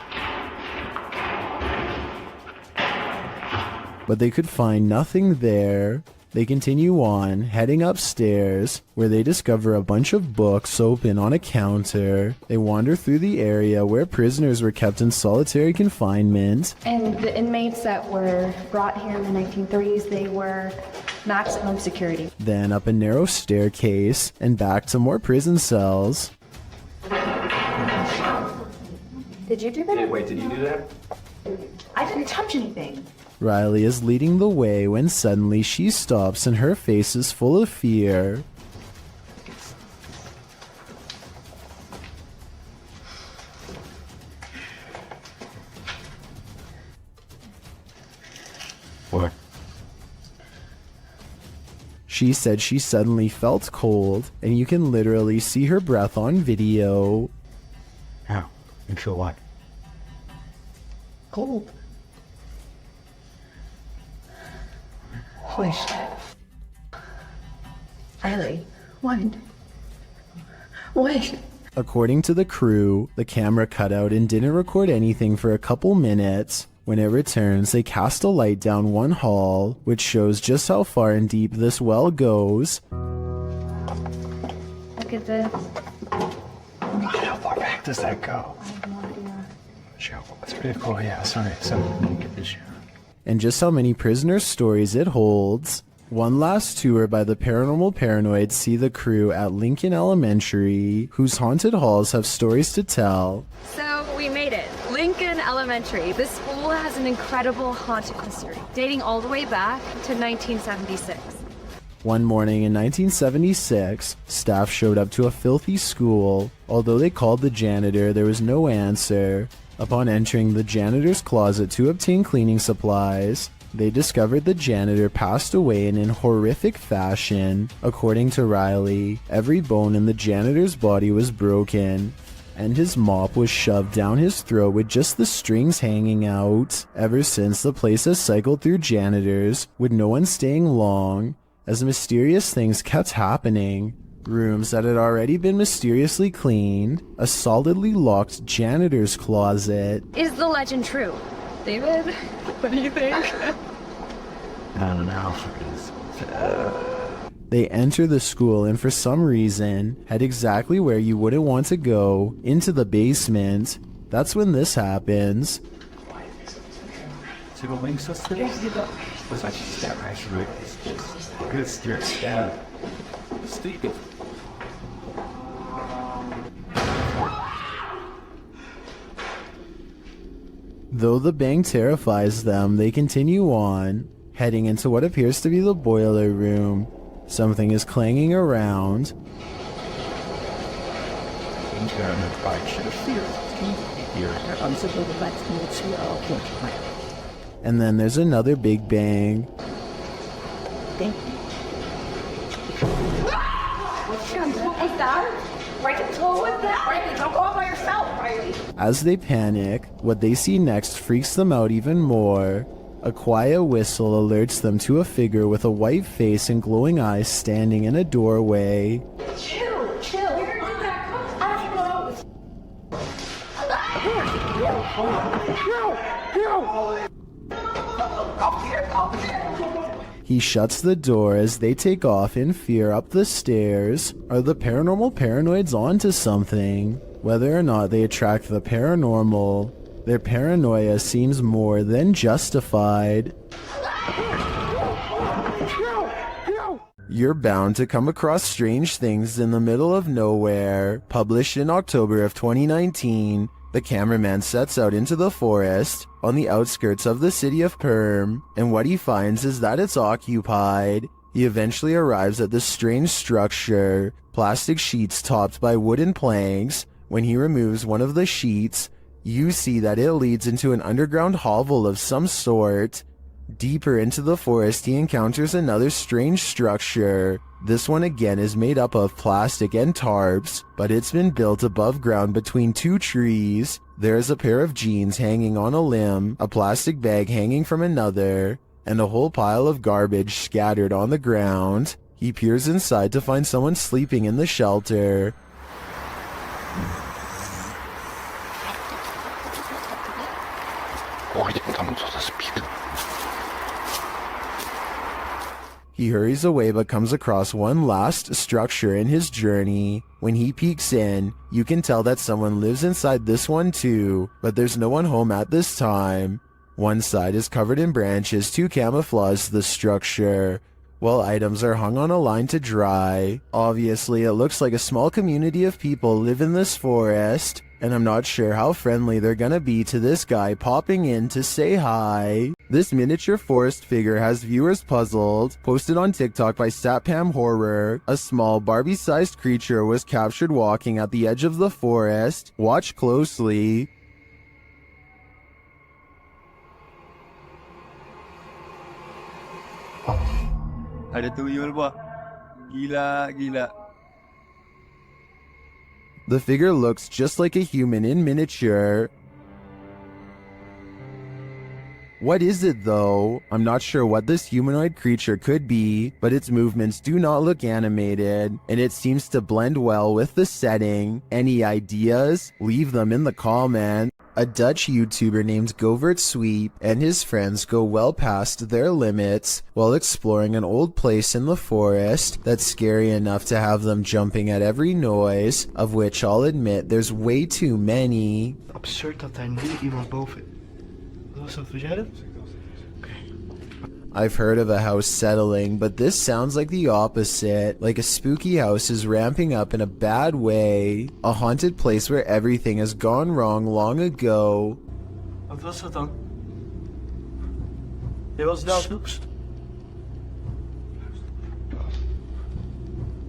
But they could find nothing there. They continue on, heading upstairs, where they discover a bunch of books open on a counter. They wander through the area where prisoners were kept in solitary confinement. And the inmates that were brought here in the 1930s, they were maximum security. Then up a narrow staircase, and back to more prison cells. Did you do that? Wait, did you do that? I didn't touch anything. Riley is leading the way when suddenly she stops and her face is full of fear. What? She said she suddenly felt cold, and you can literally see her breath on video. How? You feel what? Cold. Holy shit. Riley, what? According to the crew, the camera cut out and didn't record anything for a couple minutes. When it returns, they cast a light down one hall, which shows just how far and deep this well goes. Look at this. God, how far back does that go? I have no idea. It's pretty cool, yeah, sorry. So, let me get this. And just how many prisoner stories it holds. One last tour by the Paranormal Paranoids see the crew at Lincoln Elementary, whose haunted halls have stories to tell. So we made it. Lincoln Elementary. This school has an incredible haunted history, dating all the way back to 1976. One morning in 1976, staff showed up to a filthy school. Although they called the janitor, there was no answer. Upon entering the janitor's closet to obtain cleaning supplies, they discovered the janitor passed away in horrific fashion. According to Riley, every bone in the janitor's body was broken. and his mop was shoved down his throat with just the strings hanging out. Ever since, the place has cycled through janitors, with no one staying long, as mysterious things kept happening. Rooms that had already been mysteriously cleaned, a solidly locked janitor's closet. Is the legend true? David, what do you think? I don't know. They enter the school and for some reason head exactly where you wouldn't want to go, into the basement. That's when this happens. Though the bang terrifies them, they continue on, heading into what appears to be the boiler room. Something is clanging around. And then there's another big bang. As they panic, what they see next freaks them out even more. A quiet whistle alerts them to a figure with a white face and glowing eyes standing in a doorway. Chill. He shuts the door as they take off in fear up the stairs. Are the paranormal paranoids onto something? Whether or not they attract the paranormal, their paranoia seems more than justified. You're bound to come across strange things in the middle of nowhere. Published in October of 2019, the cameraman sets out into the forest on the outskirts of the city of Perm, and what he finds is that it's occupied. He eventually arrives at this strange structure, plastic sheets topped by wooden planks. When he removes one of the sheets, you see that it leads into an underground hovel of some sort. Deeper into the forest, he encounters another strange structure. This one again is made up of plastic and tarps, but it's been built above ground between two trees. There's a pair of jeans hanging on a limb, a plastic bag hanging from another, and a whole pile of garbage scattered on the ground. He peers inside to find someone sleeping in the shelter. He hurries away but comes across one last structure in his journey. When he peeks in, you can tell that someone lives inside this one too, but there's no one home at this time. One side is covered in branches to camouflage the structure, while items are hung on a line to dry. Obviously, it looks like a small community of people live in this forest, and I'm not sure how friendly they're gonna be to this guy popping in to say hi. This miniature forest figure has viewers puzzled. Posted on TikTok by Satpam Horror, a small Barbie-sized creature was captured walking at the edge of the forest. Watch closely. Ada tuyul ba? Gila. The figure looks just like a human in miniature. What is it though? I'm not sure what this humanoid creature could be, but its movements do not look animated, and it seems to blend well with the setting. Any ideas? Leave them in the comments. A Dutch YouTuber named Govert Sweep and his friends go well past their limits while exploring an old place in the forest that's scary enough to have them jumping at every noise, of which I'll admit there's way too many. Absurd dat daar nu iemand boven. Was jij dat? I've heard of a house settling, but this sounds like the opposite. Like a spooky house is ramping up in a bad way. A haunted place where everything has gone wrong long ago. Wat was dat dan? Je was daar snoeps.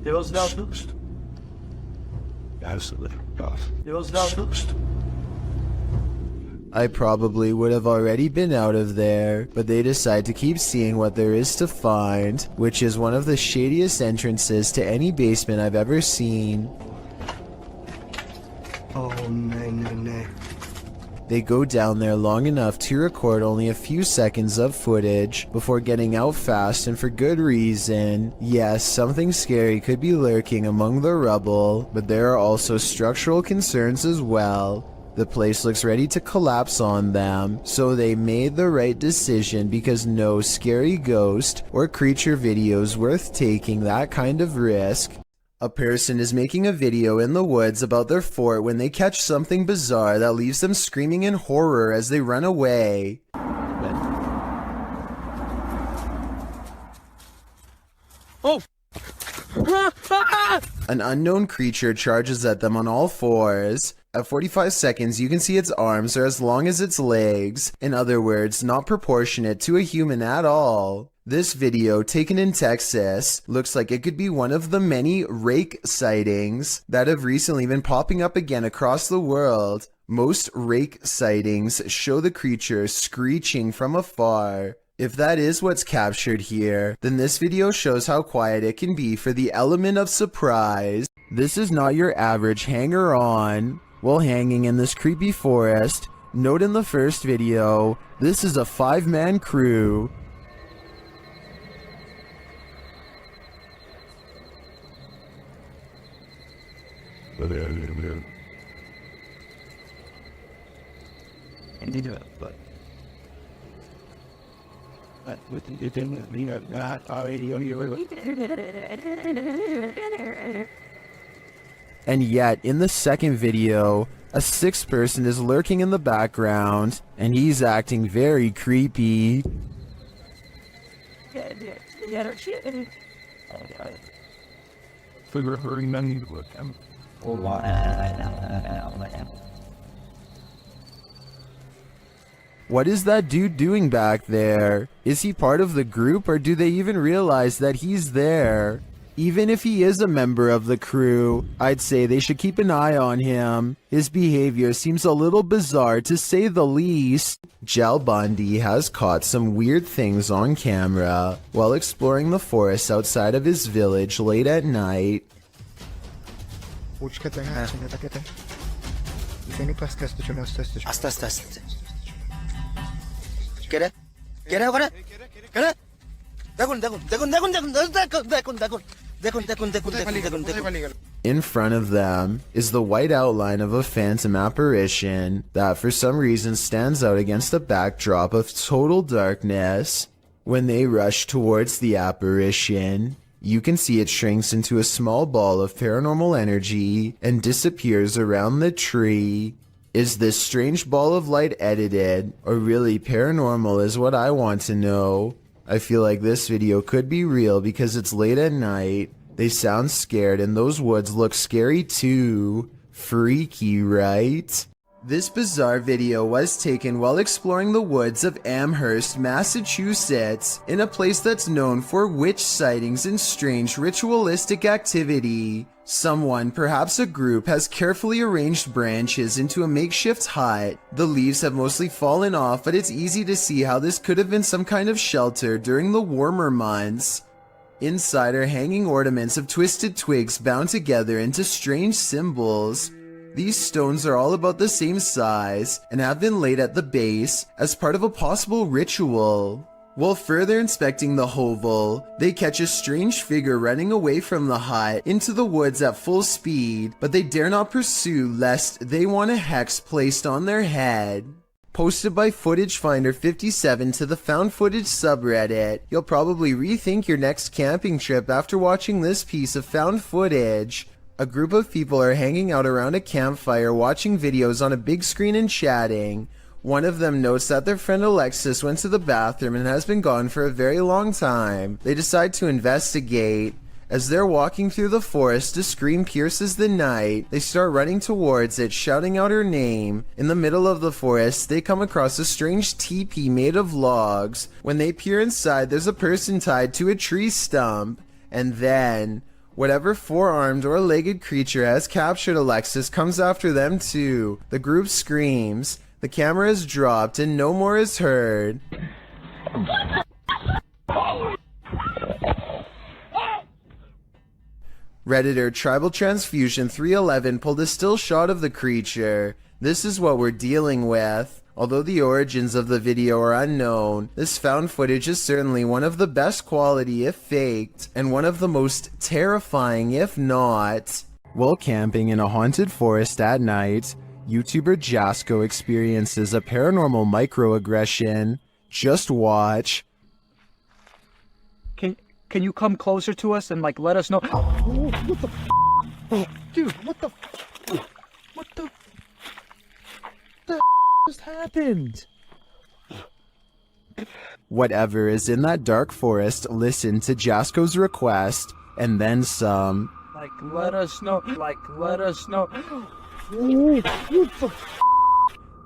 Je was daar snoeps. Je was daar snoeps. I probably would have already been out of there, but they decide to keep seeing what there is to find, which is one of the shadiest entrances to any basement I've ever seen. Oh, no. They go down there long enough to record only a few seconds of footage before getting out fast, and for good reason. Yes, something scary could be lurking among the rubble, but there are also structural concerns as well. The place looks ready to collapse on them, so they made the right decision because no scary ghost or creature video is worth taking that kind of risk. A person is making a video in the woods about their fort when they catch something bizarre that leaves them screaming in horror as they run away. Oh! An unknown creature charges at them on all fours. At 45 seconds, you can see its arms are as long as its legs. In other words, not proportionate to a human at all. This video, taken in Texas, looks like it could be one of the many rake sightings that have recently been popping up again across the world. Most rake sightings show the creature screeching from afar. If that is what's captured here, then this video shows how quiet it can be for the element of surprise. This is not your average hanger-on while hanging in this creepy forest. Note in the first video, this is a 5-man crew. And yet, in the second video, a 6th person is lurking in the background, and he's acting very creepy. What is that dude doing back there? Is he part of the group, or do they even realize that he's there? Even if he is a member of the crew, I'd say they should keep an eye on him. His behavior seems a little bizarre to say the least. Jal Bundy has caught some weird things on camera while exploring the forest outside of his village late at night. In front of them is the white outline of a phantom apparition that for some reason stands out against a backdrop of total darkness. When they rush towards the apparition, you can see it shrinks into a small ball of paranormal energy and disappears around the tree. Is this strange ball of light edited, or really paranormal is what I want to know. I feel like this video could be real because it's late at night. They sound scared and those woods look scary too. Freaky, right? This bizarre video was taken while exploring the woods of Amherst, Massachusetts, in a place that's known for witch sightings and strange ritualistic activity. Someone, perhaps a group, has carefully arranged branches into a makeshift hut. The leaves have mostly fallen off, but it's easy to see how this could have been some kind of shelter during the warmer months. Inside are hanging ornaments of twisted twigs bound together into strange symbols. These stones are all about the same size and have been laid at the base as part of a possible ritual. While further inspecting the hovel, they catch a strange figure running away from the hut into the woods at full speed, but they dare not pursue lest they want a hex placed on their head. Posted by Footage Finder 57 to the Found Footage subreddit, you'll probably rethink your next camping trip after watching this piece of found footage. A group of people are hanging out around a campfire watching videos on a big screen and chatting. One of them notes that their friend Alexis went to the bathroom and has been gone for a very long time. They decide to investigate. As they're walking through the forest, a scream pierces the night. They start running towards it, shouting out her name. In the middle of the forest, they come across a strange teepee made of logs. When they peer inside, there's a person tied to a tree stump. And then, whatever four-armed or legged creature has captured Alexis comes after them too. The group screams. The camera is dropped and no more is heard. Redditor Tribal Transfusion 311 pulled a still shot of the creature. This is what we're dealing with. Although the origins of the video are unknown, this found footage is certainly one of the best quality if faked, and one of the most terrifying if not. While camping in a haunted forest at night, YouTuber Jasko experiences a paranormal microaggression. Just watch. Can you come closer to us and like let us know? Oh, what the f? Dude, what the f? What the just happened? Whatever is in that dark forest, listen to Jasko's request, and then some. Like let us know. Like let us know.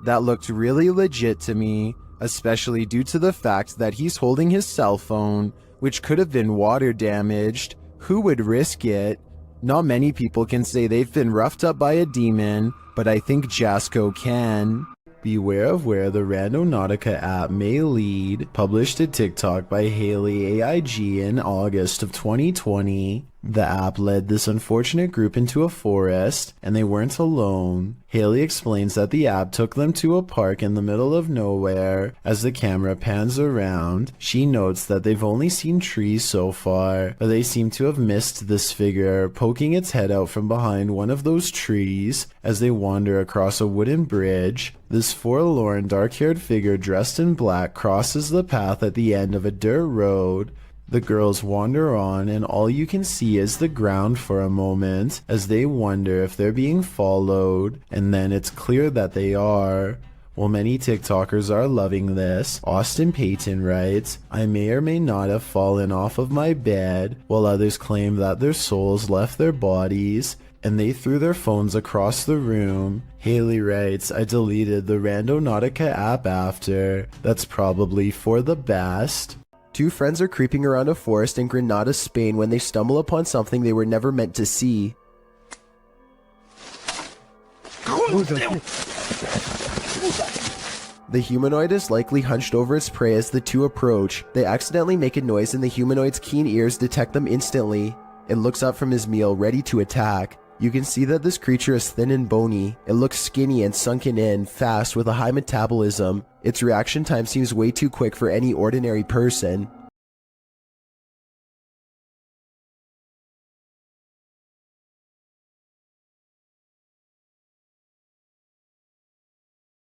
That looked really legit to me, especially due to the fact that he's holding his cell phone, which could have been water damaged. Who would risk it? Not many people can say they've been roughed up by a demon, but I think Jasko can. Beware of where the Randonautica app may lead, published to TikTok by Haley AIG in August of 2020. The app led this unfortunate group into a forest, and they weren't alone. Haley explains that the app took them to a park in the middle of nowhere. As the camera pans around, she notes that they've only seen trees so far, but they seem to have missed this figure poking its head out from behind one of those trees. As they wander across a wooden bridge, this forlorn dark-haired figure dressed in black crosses the path at the end of a dirt road. The girls wander on, and all you can see is the ground for a moment as they wonder if they're being followed, and then it's clear that they are. While many TikTokers are loving this, Austin Payton writes, "I may or may not have fallen off of my bed," while others claim that their souls left their bodies and they threw their phones across the room. Haley writes, "I deleted the Randonautica app after. That's probably for the best." Two friends are creeping around a forest in Granada, Spain when they stumble upon something they were never meant to see. The humanoid is likely hunched over its prey as the two approach. They accidentally make a noise and the humanoid's keen ears detect them instantly. It looks up from his meal, ready to attack. You can see that this creature is thin and bony. It looks skinny and sunken in, fast, with a high metabolism. Its reaction time seems way too quick for any ordinary person.